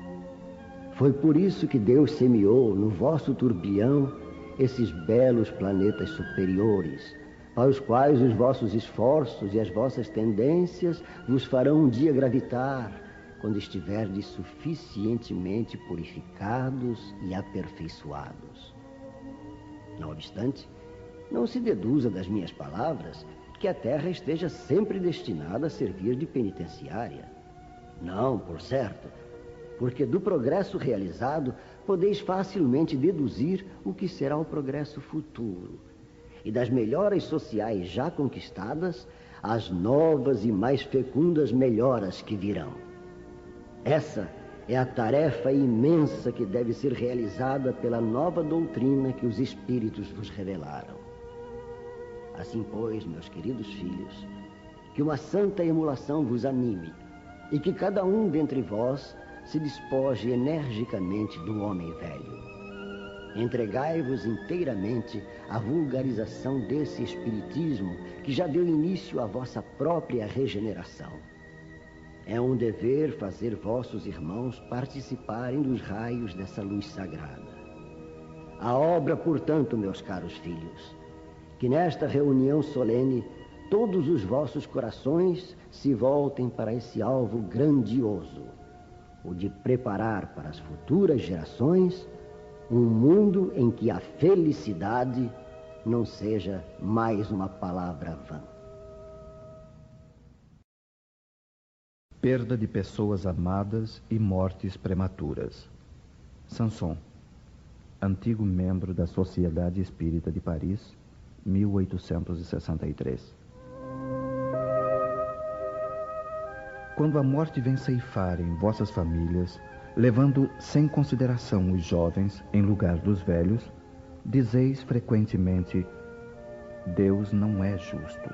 Foi por isso que Deus semeou no vosso turbilhão esses belos planetas superiores, para os quais os vossos esforços e as vossas tendências vos farão um dia gravitar, quando estiverdes suficientemente purificados e aperfeiçoados. Não obstante, não se deduza das minhas palavras que a Terra esteja sempre destinada a servir de penitenciária. Não, por certo, porque do progresso realizado podeis facilmente deduzir o que será o progresso futuro, e das melhoras sociais já conquistadas, as novas e mais fecundas melhoras que virão. Essa é a tarefa imensa que deve ser realizada pela nova doutrina que os Espíritos vos revelaram. Assim, pois, meus queridos filhos, que uma santa emulação vos anime e que cada um dentre vós se despoje energicamente do homem velho. Entregai-vos inteiramente à vulgarização desse espiritismo que já deu início à vossa própria regeneração. É um dever fazer vossos irmãos participarem dos raios dessa luz sagrada. A obra, portanto, meus caros filhos, que nesta reunião solene todos os vossos corações se voltem para esse alvo grandioso, o de preparar para as futuras gerações um mundo em que a felicidade não seja mais uma palavra vã. Perda de pessoas amadas e mortes prematuras. Sanson, antigo membro da Sociedade Espírita de Paris, 1863. Quando a morte vem ceifar em vossas famílias, levando sem consideração os jovens em lugar dos velhos, dizeis frequentemente: Deus não é justo,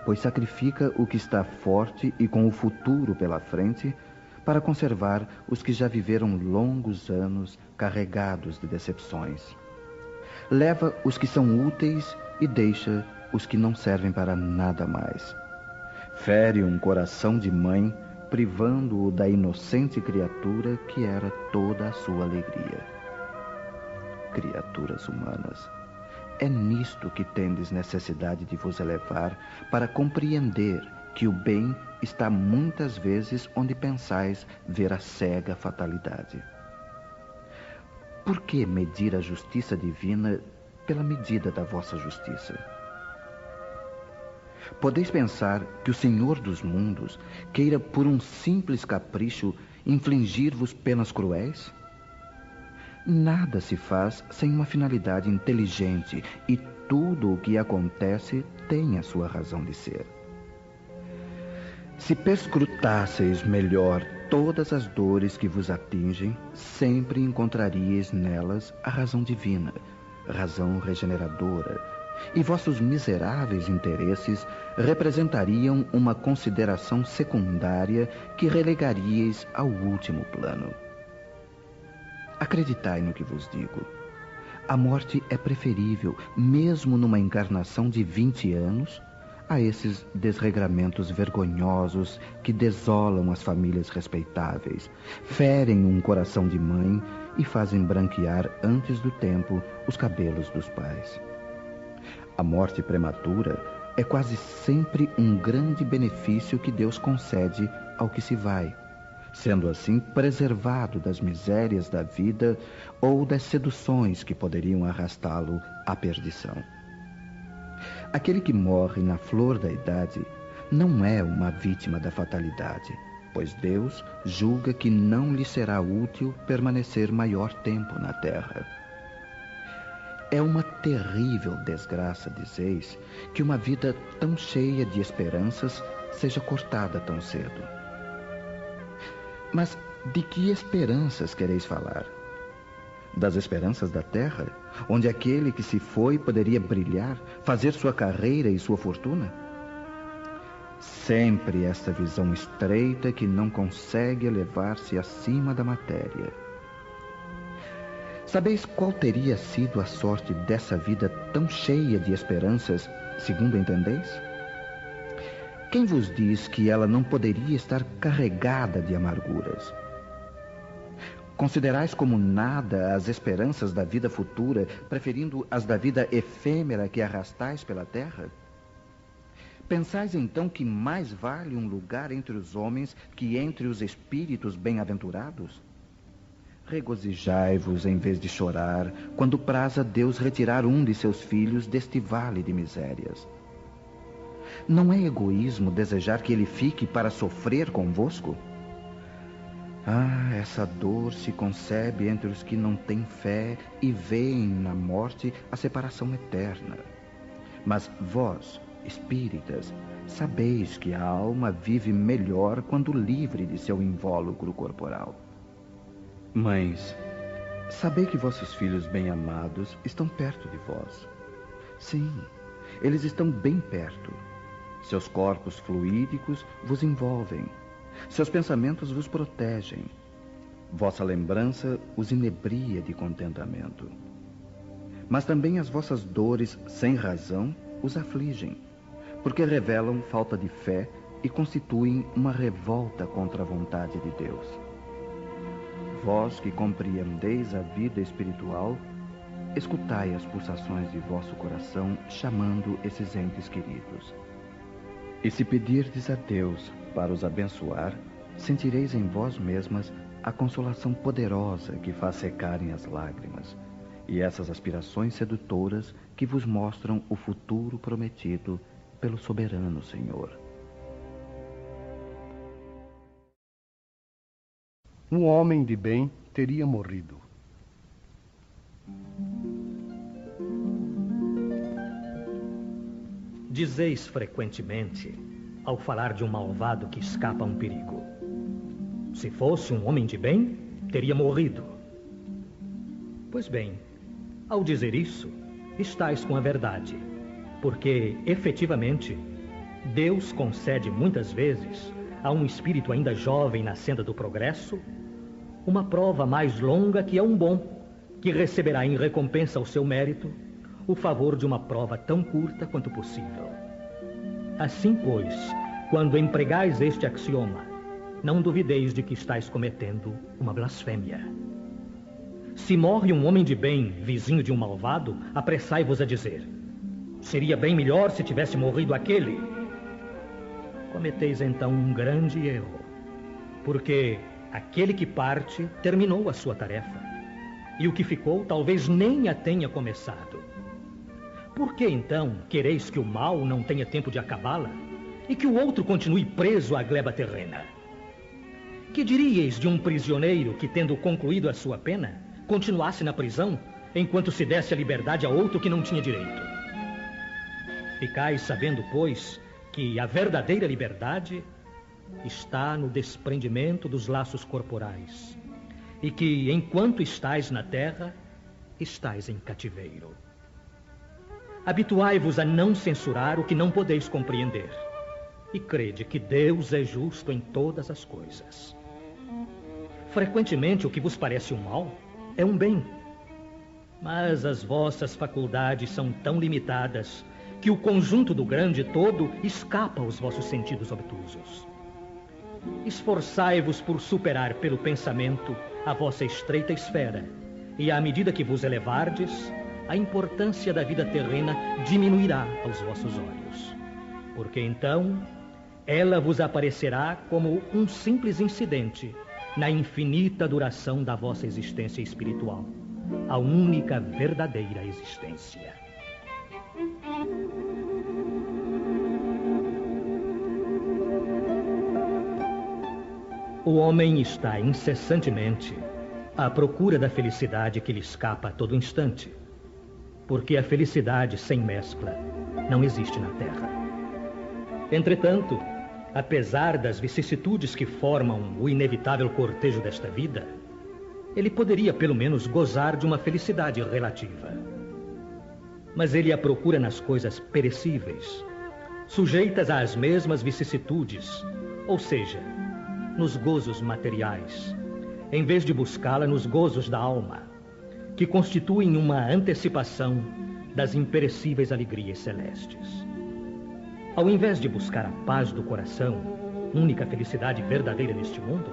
pois sacrifica o que está forte e com o futuro pela frente, para conservar os que já viveram longos anos carregados de decepções. Leva os que são úteis e deixa os que não servem para nada mais. Fere um coração de mãe, privando-o da inocente criatura que era toda a sua alegria. Criaturas humanas, é nisto que tendes necessidade de vos elevar, para compreender que o bem está muitas vezes onde pensais ver a cega fatalidade. Por que medir a justiça divina pela medida da vossa justiça? Podeis pensar que o Senhor dos mundos queira, por um simples capricho, infligir-vos penas cruéis? Nada se faz sem uma finalidade inteligente, e tudo o que acontece tem a sua razão de ser. Se perscrutasseis melhor todas as dores que vos atingem, sempre encontraríeis nelas a razão divina, razão regeneradora, e vossos miseráveis interesses representariam uma consideração secundária que relegaríeis ao último plano. Acreditai no que vos digo. A morte é preferível, mesmo numa encarnação de 20 anos, a esses desregramentos vergonhosos que desolam as famílias respeitáveis, ferem um coração de mãe e fazem branquear antes do tempo os cabelos dos pais. A morte prematura é quase sempre um grande benefício que Deus concede ao que se vai, sendo assim preservado das misérias da vida ou das seduções que poderiam arrastá-lo à perdição. Aquele que morre na flor da idade não é uma vítima da fatalidade, pois Deus julga que não lhe será útil permanecer maior tempo na terra. É uma terrível desgraça, dizeis, que uma vida tão cheia de esperanças seja cortada tão cedo. Mas de que esperanças quereis falar? Das esperanças da terra, onde aquele que se foi poderia brilhar, fazer sua carreira e sua fortuna? Sempre esta visão estreita que não consegue elevar-se acima da matéria. Sabeis qual teria sido a sorte dessa vida tão cheia de esperanças, segundo entendeis? Quem vos diz que ela não poderia estar carregada de amarguras? Considerais como nada as esperanças da vida futura, preferindo as da vida efêmera que arrastais pela terra? Pensais então que mais vale um lugar entre os homens que entre os espíritos bem-aventurados? Regozijai-vos em vez de chorar, quando praza Deus retirar um de seus filhos deste vale de misérias. Não é egoísmo desejar que ele fique para sofrer convosco? Essa dor se concebe entre os que não têm fé e veem na morte a separação eterna. Mas vós, espíritas, sabeis que a alma vive melhor quando livre de seu invólucro corporal. Mães, sabei que vossos filhos bem-amados estão perto de vós. Sim, eles estão bem perto. Seus corpos fluídicos vos envolvem. Seus pensamentos vos protegem. Vossa lembrança os inebria de contentamento. Mas também as vossas dores sem razão os afligem, porque revelam falta de fé e constituem uma revolta contra a vontade de Deus. Vós que compreendeis a vida espiritual, escutai as pulsações de vosso coração chamando esses entes queridos. E se pedirdes a Deus para os abençoar, sentireis em vós mesmas a consolação poderosa que faz secarem as lágrimas, e essas aspirações sedutoras que vos mostram o futuro prometido pelo soberano Senhor. Um homem de bem teria morrido. Dizeis frequentemente: ao falar de um malvado que escapa a um perigo. Se fosse um homem de bem, teria morrido. Pois bem, ao dizer isso, estais com a verdade, porque, efetivamente, Deus concede muitas vezes a um espírito ainda jovem na senda do progresso uma prova mais longa que a um bom, que receberá em recompensa ao seu mérito o favor de uma prova tão curta quanto possível. Assim, pois, quando empregais este axioma, não duvideis de que estáis cometendo uma blasfêmia. Se morre um homem de bem, vizinho de um malvado, apressai-vos a dizer: seria bem melhor se tivesse morrido aquele. Cometeis então um grande erro, porque aquele que parte terminou a sua tarefa, e o que ficou talvez nem a tenha começado. Por que então quereis que o mal não tenha tempo de acabá-la e que o outro continue preso à gleba terrena? Que diríeis de um prisioneiro que, tendo concluído a sua pena, continuasse na prisão enquanto se desse a liberdade a outro que não tinha direito? Ficais sabendo, pois, que a verdadeira liberdade está no desprendimento dos laços corporais e que, enquanto estais na terra, estais em cativeiro. Habituai-vos a não censurar o que não podeis compreender e crede que Deus é justo em todas as coisas. Frequentemente o que vos parece um mal é um bem, mas as vossas faculdades são tão limitadas que o conjunto do grande todo escapa aos vossos sentidos obtusos. Esforçai-vos por superar pelo pensamento a vossa estreita esfera, e à medida que vos elevardes, a importância da vida terrena diminuirá aos vossos olhos, porque então ela vos aparecerá como um simples incidente na infinita duração da vossa existência espiritual, a única verdadeira existência. O homem está incessantemente à procura da felicidade que lhe escapa a todo instante, porque a felicidade sem mescla não existe na Terra. Entretanto, apesar das vicissitudes que formam o inevitável cortejo desta vida, ele poderia pelo menos gozar de uma felicidade relativa. Mas ele a procura nas coisas perecíveis, sujeitas às mesmas vicissitudes, ou seja, nos gozos materiais, em vez de buscá-la nos gozos da alma, que constituem uma antecipação das imperecíveis alegrias celestes. Ao invés de buscar a paz do coração, única felicidade verdadeira neste mundo,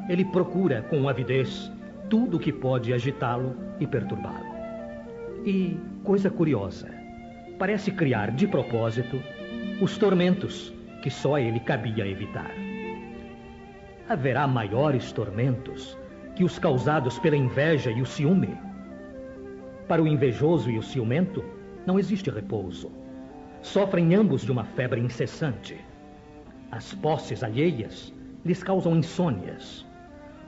ele procura com avidez tudo o que pode agitá-lo e perturbá-lo. E, coisa curiosa, parece criar de propósito os tormentos que só a ele cabia evitar. Haverá maiores tormentos que os causados pela inveja e o ciúme. Para o invejoso e o ciumento não existe repouso. Sofrem ambos de uma febre incessante. As posses alheias lhes causam insônias.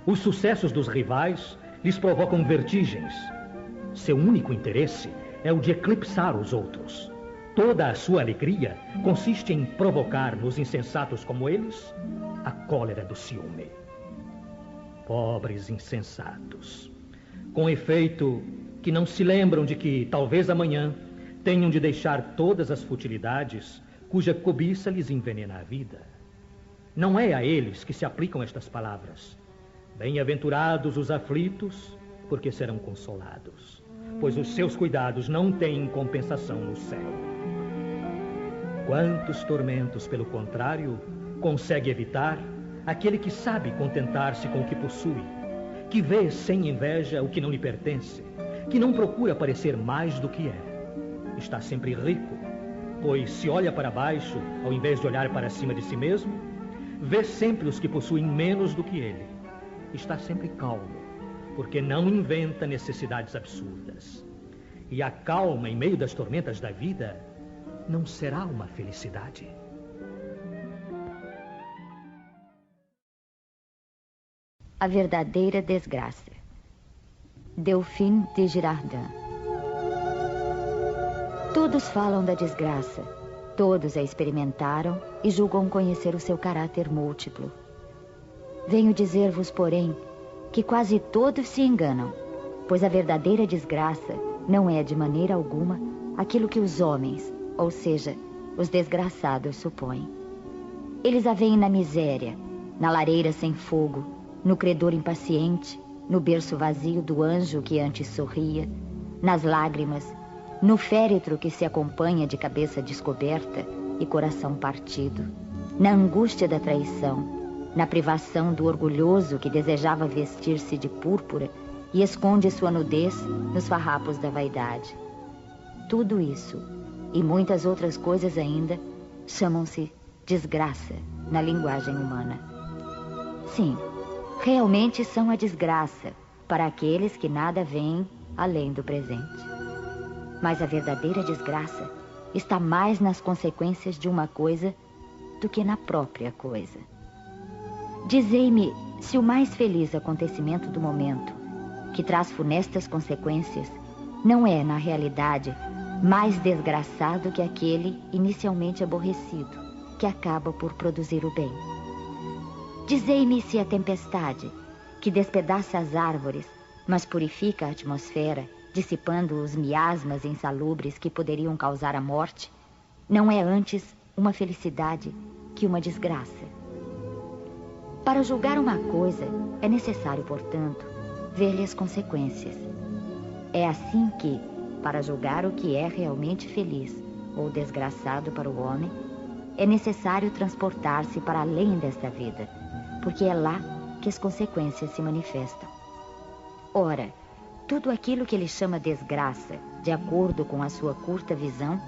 Os sucessos dos rivais lhes provocam vertigens. Seu único interesse é o de eclipsar os outros. Toda a sua alegria consiste em provocar nos insensatos como eles a cólera do ciúme. Pobres insensatos, com efeito que não se lembram de que talvez amanhã tenham de deixar todas as futilidades cuja cobiça lhes envenena a vida. Não é a eles que se aplicam estas palavras: bem-aventurados os aflitos, porque serão consolados, pois os seus cuidados não têm compensação no céu. Quantos tormentos, pelo contrário, consegue evitar aquele que sabe contentar-se com o que possui, que vê sem inveja o que não lhe pertence, que não procura parecer mais do que é. Está sempre rico, pois se olha para baixo, ao invés de olhar para cima de si mesmo, vê sempre os que possuem menos do que ele. Está sempre calmo, porque não inventa necessidades absurdas. E a calma em meio das tormentas da vida não será uma felicidade. A verdadeira desgraça. Delphine de Girardin. Todos falam da desgraça, Todos a experimentaram e julgam conhecer o seu caráter múltiplo. Venho dizer-vos, porém, que quase todos se enganam, pois a verdadeira desgraça não é de maneira alguma aquilo que os homens, ou seja, os desgraçados, supõem. Eles a veem na miséria, na lareira sem fogo, no credor impaciente, no berço vazio do anjo que antes sorria, nas lágrimas, no féretro que se acompanha de cabeça descoberta e coração partido, na angústia da traição, na privação do orgulhoso que desejava vestir-se de púrpura e esconde sua nudez nos farrapos da vaidade. Tudo isso, e muitas outras coisas ainda, chamam-se desgraça na linguagem humana. Sim, realmente são a desgraça para aqueles que nada veem além do presente. Mas a verdadeira desgraça está mais nas consequências de uma coisa do que na própria coisa. Dizei-me se o mais feliz acontecimento do momento, que traz funestas consequências, não é, na realidade, mais desgraçado que aquele inicialmente aborrecido, que acaba por produzir o bem. Dizei-me se a tempestade, que despedaça as árvores, mas purifica a atmosfera, dissipando os miasmas insalubres que poderiam causar a morte, não é antes uma felicidade que uma desgraça. Para julgar uma coisa, é necessário, portanto, ver-lhe as consequências. É assim que, para julgar o que é realmente feliz ou desgraçado para o homem, é necessário transportar-se para além desta vida, porque é lá que as consequências se manifestam. Ora, tudo aquilo que ele chama desgraça, de acordo com a sua curta visão,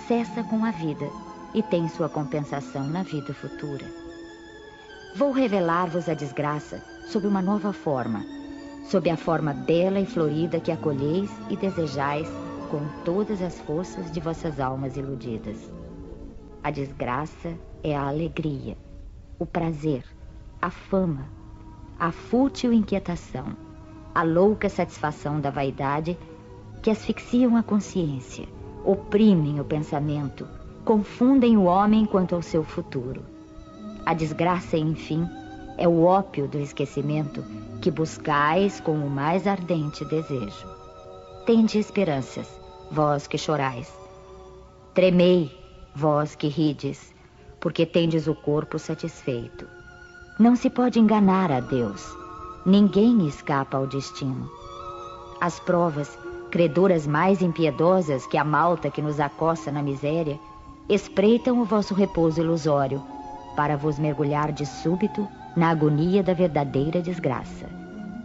cessa com a vida e tem sua compensação na vida futura. Vou revelar-vos a desgraça sob uma nova forma, sob a forma bela e florida que acolheis e desejais com todas as forças de vossas almas iludidas. A desgraça é a alegria, o prazer, a fama, a fútil inquietação, a louca satisfação da vaidade que asfixiam a consciência, oprimem o pensamento, confundem o homem quanto ao seu futuro. A desgraça, enfim, é o ópio do esquecimento que buscais com o mais ardente desejo. Tende esperanças, vós que chorais. Tremei, vós que rides, porque tendes o corpo satisfeito. Não se pode enganar a Deus. Ninguém escapa ao destino. As provas, credoras mais impiedosas que a malta que nos acossa na miséria, espreitam o vosso repouso ilusório, para vos mergulhar de súbito na agonia da verdadeira desgraça,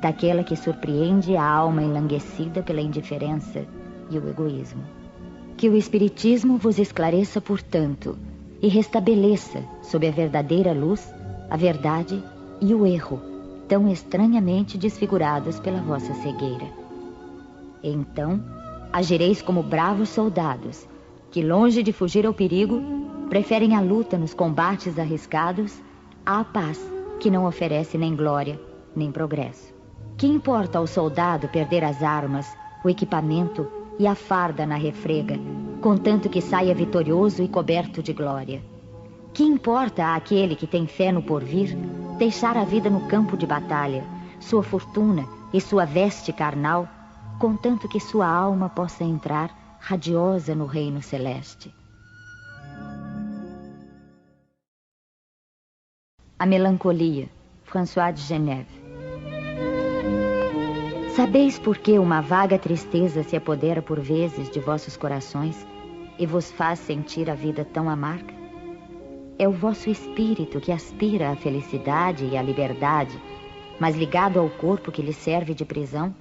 daquela que surpreende a alma enlanguecida pela indiferença e o egoísmo. Que o Espiritismo vos esclareça, portanto, e restabeleça, sob a verdadeira luz, a verdade e o erro, tão estranhamente desfigurados pela vossa cegueira. Então, agireis como bravos soldados, que, longe de fugir ao perigo, preferem a luta nos combates arriscados à paz, que não oferece nem glória, nem progresso. Que importa ao soldado perder as armas, o equipamento e a farda na refrega, contanto que saia vitorioso e coberto de glória? Que importa àquele que tem fé no porvir deixar a vida no campo de batalha, sua fortuna e sua veste carnal, contanto que sua alma possa entrar radiosa no reino celeste? A melancolia, François de Geneve. Sabeis por que uma vaga tristeza se apodera por vezes de vossos corações e vos faz sentir a vida tão amarga? É o vosso espírito que aspira à felicidade e à liberdade, mas ligado ao corpo que lhe serve de prisão,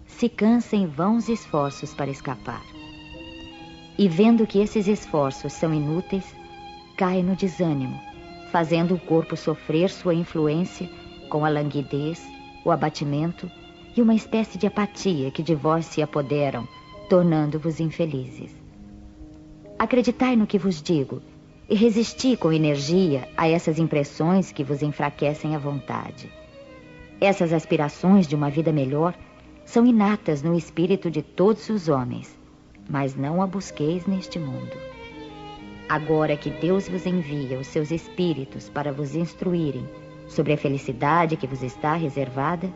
se cansa em vãos esforços para escapar. E vendo que esses esforços são inúteis, cai no desânimo, fazendo o corpo sofrer sua influência com a languidez, o abatimento e uma espécie de apatia que de vós se apoderam, tornando-vos infelizes. Acreditai no que vos digo e resisti com energia a essas impressões que vos enfraquecem a vontade. Essas aspirações de uma vida melhor são inatas no espírito de todos os homens, mas não a busqueis neste mundo. Agora que Deus vos envia os seus espíritos para vos instruírem sobre a felicidade que vos está reservada,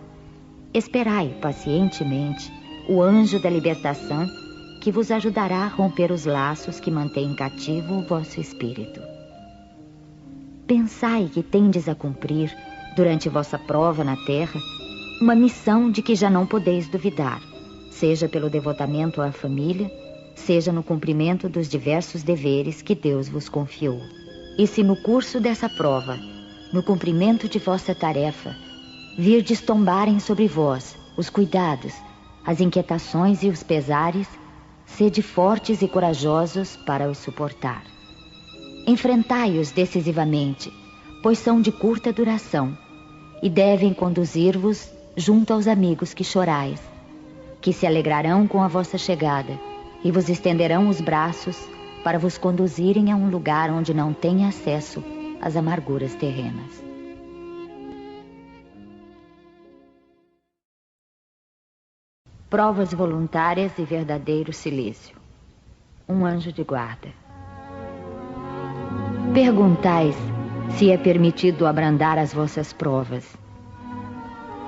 esperai pacientemente o anjo da libertação que vos ajudará a romper os laços que mantêm cativo o vosso espírito. Pensai que tendes a cumprir, durante vossa prova na terra, uma missão de que já não podeis duvidar, seja pelo devotamento à família, seja no cumprimento dos diversos deveres que Deus vos confiou. E se no curso dessa prova, no cumprimento de vossa tarefa, virdes tombarem sobre vós os cuidados, as inquietações e os pesares, sede fortes e corajosos para os suportar. Enfrentai-os decisivamente, pois são de curta duração, e devem conduzir-vos junto aos amigos que chorais, que se alegrarão com a vossa chegada e vos estenderão os braços para vos conduzirem a um lugar onde não tem acesso às amarguras terrenas. Provas voluntárias e verdadeiro silício. Um anjo de guarda. Perguntais se é permitido abrandar as vossas provas.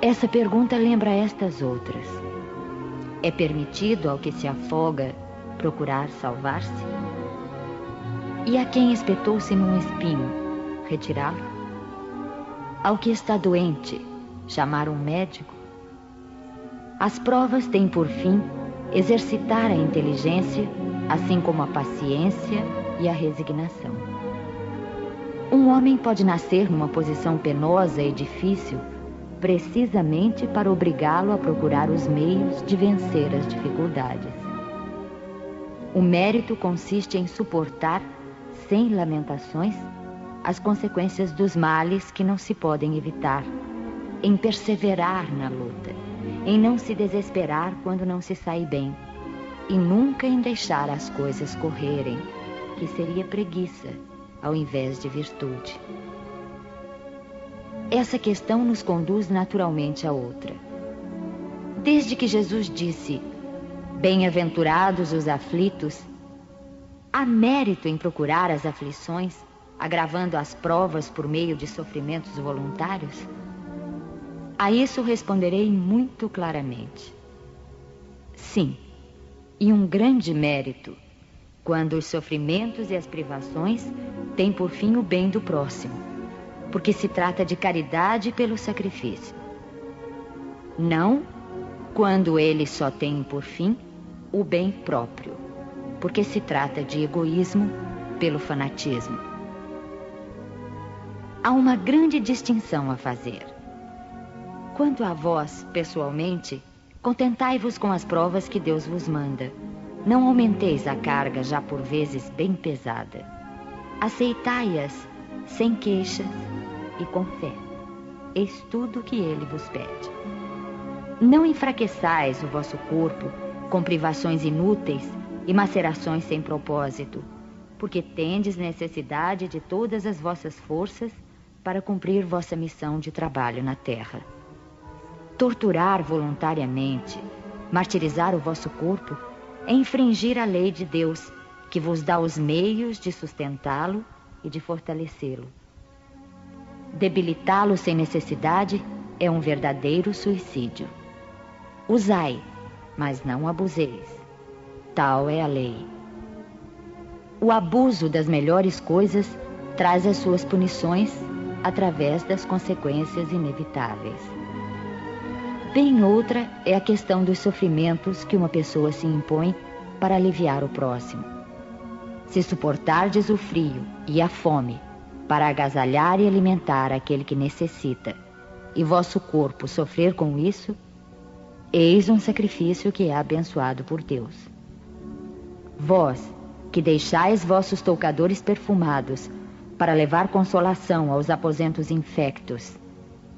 Essa pergunta lembra estas outras. É permitido ao que se afoga procurar salvar-se? E a quem espetou-se num espinho, retirá-lo? Ao que está doente, chamar um médico? As provas têm por fim exercitar a inteligência, assim como a paciência e a resignação. Um homem pode nascer numa posição penosa e difícil, precisamente para obrigá-lo a procurar os meios de vencer as dificuldades. O mérito consiste em suportar, sem lamentações, as consequências dos males que não se podem evitar, em perseverar na luta, em não se desesperar quando não se sai bem, e nunca em deixar as coisas correrem, que seria preguiça ao invés de virtude. Essa questão nos conduz naturalmente a outra. Desde que Jesus disse: "Bem-aventurados os aflitos", há mérito em procurar as aflições, agravando as provas por meio de sofrimentos voluntários? A isso responderei muito claramente. Sim, e um grande mérito, quando os sofrimentos e as privações têm por fim o bem do próximo, porque se trata de caridade pelo sacrifício. Não quando eles só têm por fim o bem próprio, porque se trata de egoísmo pelo fanatismo. Há uma grande distinção a fazer. Quanto a vós, pessoalmente, contentai-vos com as provas que Deus vos manda. Não aumenteis a carga já por vezes bem pesada. Aceitai-as sem queixas e com fé. Eis tudo o que ele vos pede. Não enfraqueçais o vosso corpo com privações inúteis e macerações sem propósito, porque tendes necessidade de todas as vossas forças para cumprir vossa missão de trabalho na terra. Torturar voluntariamente, martirizar o vosso corpo, é infringir a lei de Deus, que vos dá os meios de sustentá-lo e de fortalecê-lo. Debilitá-lo sem necessidade é um verdadeiro suicídio. Usai, mas não abuseis. Tal é a lei. O abuso das melhores coisas traz as suas punições através das consequências inevitáveis. Bem outra é a questão dos sofrimentos que uma pessoa se impõe para aliviar o próximo. Se suportardes o frio e a fome para agasalhar e alimentar aquele que necessita, e vosso corpo sofrer com isso, eis um sacrifício que é abençoado por Deus. Vós, que deixais vossos toucadores perfumados para levar consolação aos aposentos infectos,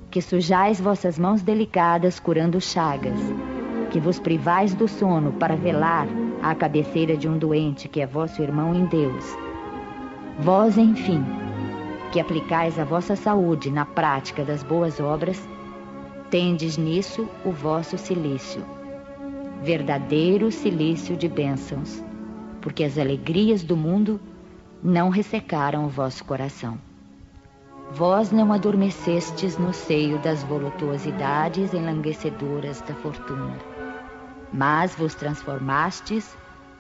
que sujais vossas mãos delicadas curando chagas, que vos privais do sono para velar à cabeceira de um doente que é vosso irmão em Deus. Vós, enfim, que aplicais a vossa saúde na prática das boas obras, tendes nisso o vosso cilício, verdadeiro cilício de bênçãos, porque as alegrias do mundo não ressecaram o vosso coração. Vós não adormecestes no seio das voluptuosidades enlanguecedoras da fortuna, mas vos transformastes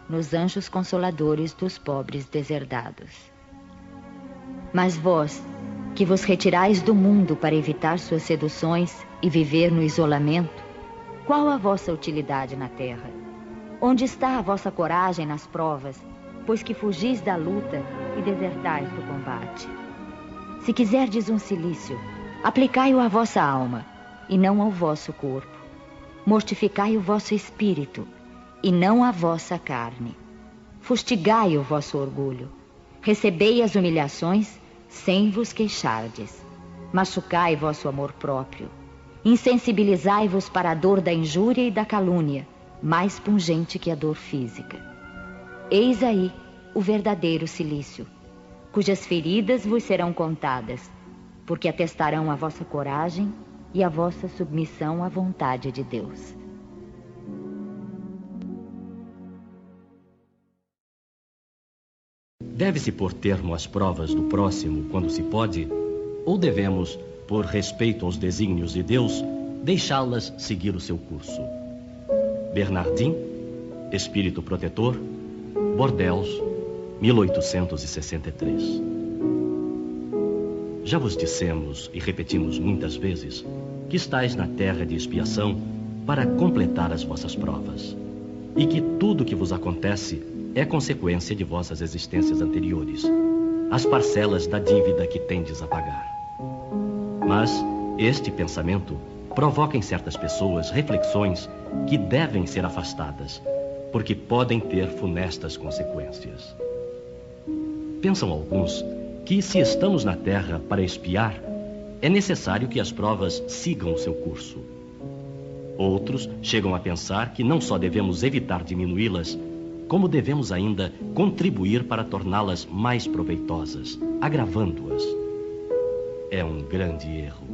nos anjos consoladores dos pobres deserdados. Mas vós, que vos retirais do mundo para evitar suas seduções e viver no isolamento, qual a vossa utilidade na terra? Onde está a vossa coragem nas provas, pois que fugis da luta e desertais do combate? Se quiserdes um cilício, aplicai-o à vossa alma, e não ao vosso corpo. Mortificai o vosso espírito, e não a vossa carne. Fustigai o vosso orgulho. Recebei as humilhações, sem vos queixardes. Machucai vosso amor próprio. Insensibilizai-vos para a dor da injúria e da calúnia, mais pungente que a dor física. Eis aí o verdadeiro cilício, cujas feridas vos serão contadas, porque atestarão a vossa coragem e a vossa submissão à vontade de Deus. Deve-se pôr termo às provas do próximo quando se pode, ou devemos, por respeito aos desígnios de Deus, deixá-las seguir o seu curso? Bernardin, Espírito Protetor, Bordeaux, 1863. Já vos dissemos e repetimos muitas vezes que estáis na terra de expiação para completar as vossas provas, e que tudo que vos acontece é consequência de vossas existências anteriores, as parcelas da dívida que tendes a pagar. Mas este pensamento provoca em certas pessoas reflexões que devem ser afastadas, porque podem ter funestas consequências. Pensam alguns que, se estamos na terra para expiar, é necessário que as provas sigam o seu curso. Outros chegam a pensar que não só devemos evitar diminuí-las, como devemos ainda contribuir para torná-las mais proveitosas, agravando-as. É um grande erro.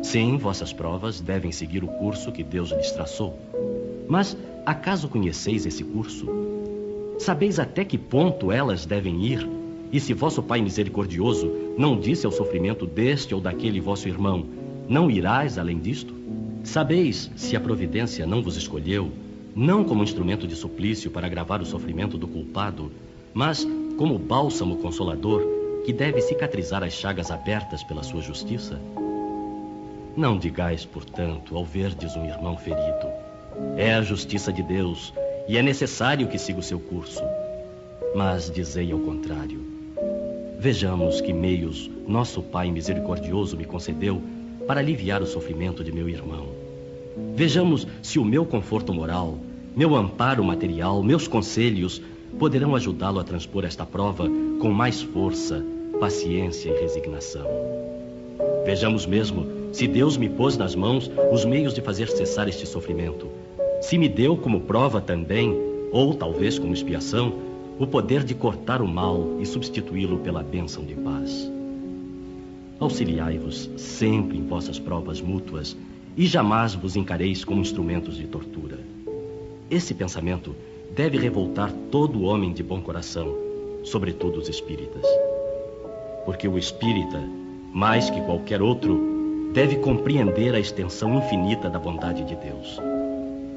Sim, vossas provas devem seguir o curso que Deus lhes traçou. Mas, acaso conheceis esse curso? Sabeis até que ponto elas devem ir? E se vosso Pai misericordioso não disse ao sofrimento deste ou daquele vosso irmão, não irás além disto? Sabeis se a providência não vos escolheu, não como instrumento de suplício para agravar o sofrimento do culpado, mas como bálsamo consolador que deve cicatrizar as chagas abertas pela sua justiça? Não digais, portanto, ao verdes um irmão ferido: é a justiça de Deus e é necessário que siga o seu curso. Mas dizei ao contrário: vejamos que meios nosso Pai misericordioso me concedeu para aliviar o sofrimento de meu irmão. Vejamos se o meu conforto moral, meu amparo material, meus conselhos poderão ajudá-lo a transpor esta prova com mais força, paciência e resignação. Vejamos mesmo se Deus me pôs nas mãos os meios de fazer cessar este sofrimento, se me deu como prova também, ou talvez como expiação, o poder de cortar o mal e substituí-lo pela bênção de paz. Auxiliai-vos sempre em vossas provas mútuas e jamais vos encareis como instrumentos de tortura. Esse pensamento deve revoltar todo homem de bom coração, sobretudo os espíritas. Porque o espírita, mais que qualquer outro, deve compreender a extensão infinita da bondade de Deus.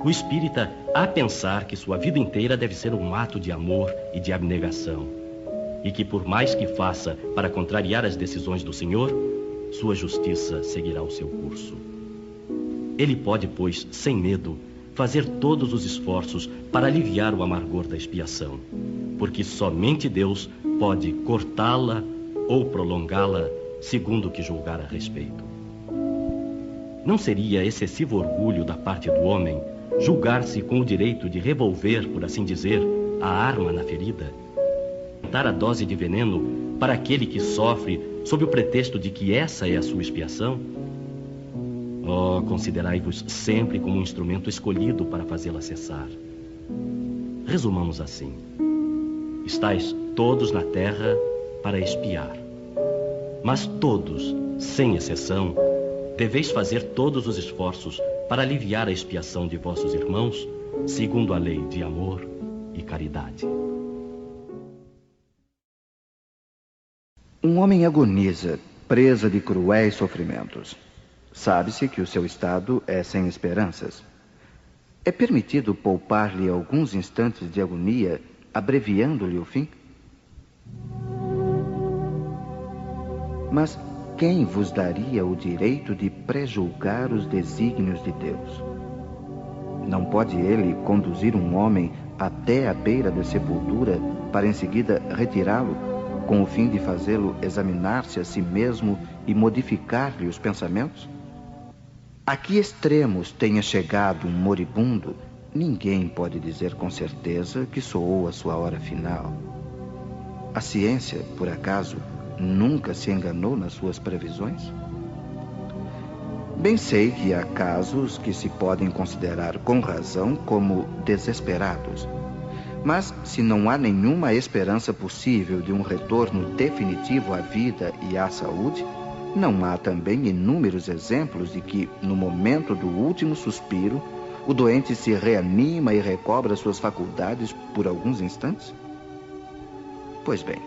O espírita há pensar que sua vida inteira deve ser um ato de amor e de abnegação, e que por mais que faça para contrariar as decisões do Senhor, sua justiça seguirá o seu curso. Ele pode, pois, sem medo, fazer todos os esforços para aliviar o amargor da expiação, porque somente Deus pode cortá-la ou prolongá-la segundo o que julgar a respeito. Não seria excessivo orgulho da parte do homem julgar-se com o direito de revolver, por assim dizer, a arma na ferida? Dar a dose de veneno para aquele que sofre sob o pretexto de que essa é a sua expiação? Oh, considerai-vos sempre como um instrumento escolhido para fazê-la cessar. Resumamos assim: estáis todos na terra para expiar, mas todos, sem exceção, deveis fazer todos os esforços para aliviar a expiação de vossos irmãos, segundo a lei de amor e caridade. Um homem agoniza, presa de cruéis sofrimentos. Sabe-se que o seu estado é sem esperanças. É permitido poupar-lhe alguns instantes de agonia, abreviando-lhe o fim? Mas quem vos daria o direito de prejulgar os desígnios de Deus? Não pode ele conduzir um homem até a beira da sepultura para em seguida retirá-lo, com o fim de fazê-lo examinar-se a si mesmo e modificar-lhe os pensamentos? A que extremos tenha chegado um moribundo, ninguém pode dizer com certeza que soou a sua hora final. A ciência, por acaso, nunca se enganou nas suas previsões? Bem sei que há casos que se podem considerar com razão como desesperados. Mas se não há nenhuma esperança possível de um retorno definitivo à vida e à saúde, não há também inúmeros exemplos de que, no momento do último suspiro, o doente se reanima e recobra suas faculdades por alguns instantes? Pois bem,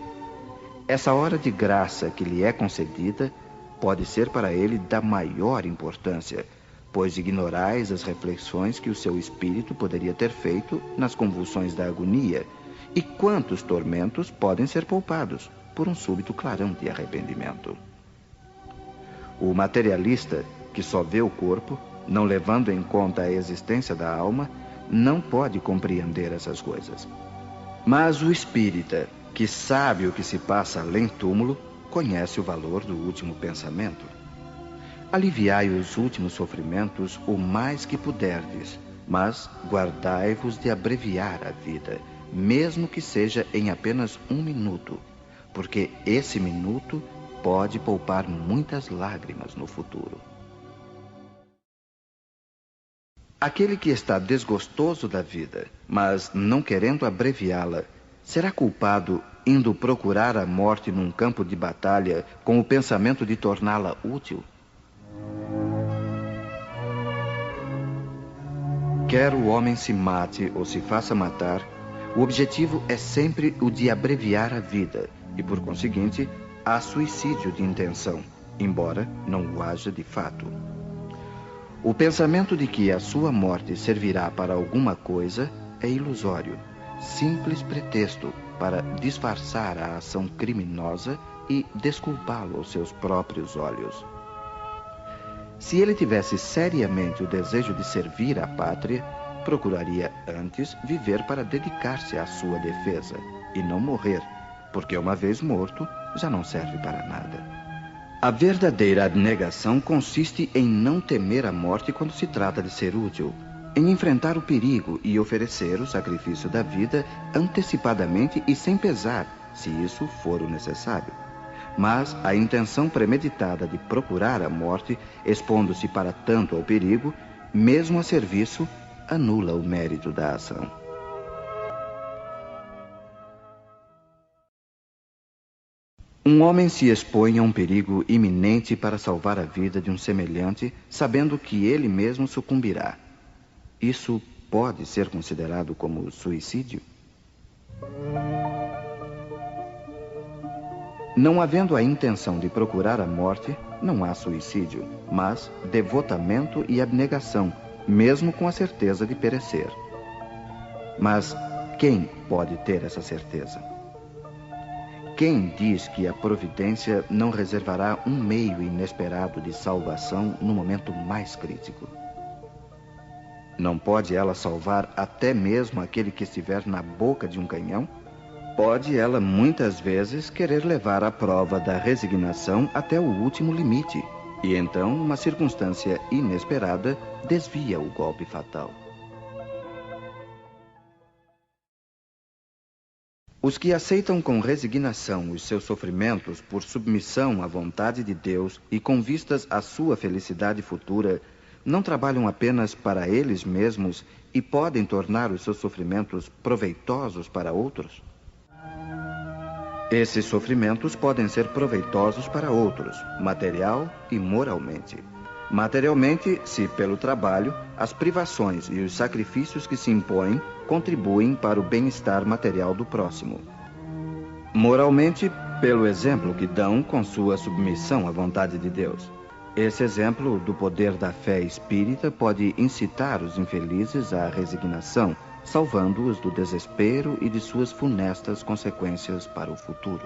essa hora de graça que lhe é concedida pode ser para ele da maior importância, pois ignorais as reflexões que o seu espírito poderia ter feito nas convulsões da agonia, e quantos tormentos podem ser poupados por um súbito clarão de arrependimento. O materialista, que só vê o corpo, não levando em conta a existência da alma, não pode compreender essas coisas. Mas o espírita, que sabe o que se passa além túmulo, conhece o valor do último pensamento. Aliviai os últimos sofrimentos o mais que puderdes, mas guardai-vos de abreviar a vida, mesmo que seja em apenas 1 minuto, porque esse minuto pode poupar muitas lágrimas no futuro. Aquele que está desgostoso da vida, mas não querendo abreviá-la, será culpado indo procurar a morte num campo de batalha com o pensamento de torná-la útil? Quer o homem se mate ou se faça matar, o objetivo é sempre o de abreviar a vida e, por conseguinte, há suicídio de intenção, embora não o haja de fato. O pensamento de que a sua morte servirá para alguma coisa é ilusório, simples pretexto para disfarçar a ação criminosa e desculpá-lo aos seus próprios olhos. Se ele tivesse seriamente o desejo de servir à pátria, procuraria antes viver para dedicar-se à sua defesa e não morrer, porque uma vez morto já não serve para nada. A verdadeira abnegação consiste em não temer a morte quando se trata de ser útil, em enfrentar o perigo e oferecer o sacrifício da vida antecipadamente e sem pesar, se isso for o necessário. Mas a intenção premeditada de procurar a morte, expondo-se para tanto ao perigo, mesmo a serviço, anula o mérito da ação. Um homem se expõe a um perigo iminente para salvar a vida de um semelhante, sabendo que ele mesmo sucumbirá. Isso pode ser considerado como suicídio? Não havendo a intenção de procurar a morte, não há suicídio, mas devotamento e abnegação, mesmo com a certeza de perecer. Mas quem pode ter essa certeza? Quem diz que a providência não reservará um meio inesperado de salvação no momento mais crítico? Não pode ela salvar até mesmo aquele que estiver na boca de um canhão? Pode ela muitas vezes querer levar a prova da resignação até o último limite, e então uma circunstância inesperada desvia o golpe fatal. Os que aceitam com resignação os seus sofrimentos por submissão à vontade de Deus e com vistas à sua felicidade futura, não trabalham apenas para eles mesmos e podem tornar os seus sofrimentos proveitosos para outros? Esses sofrimentos podem ser proveitosos para outros, material e moralmente. Materialmente, se pelo trabalho, as privações e os sacrifícios que se impõem contribuem para o bem-estar material do próximo. Moralmente, Pelo exemplo que dão com sua submissão à vontade de Deus. Esse exemplo do poder da fé espírita pode incitar os infelizes à resignação, salvando-os do desespero e de suas funestas consequências para o futuro.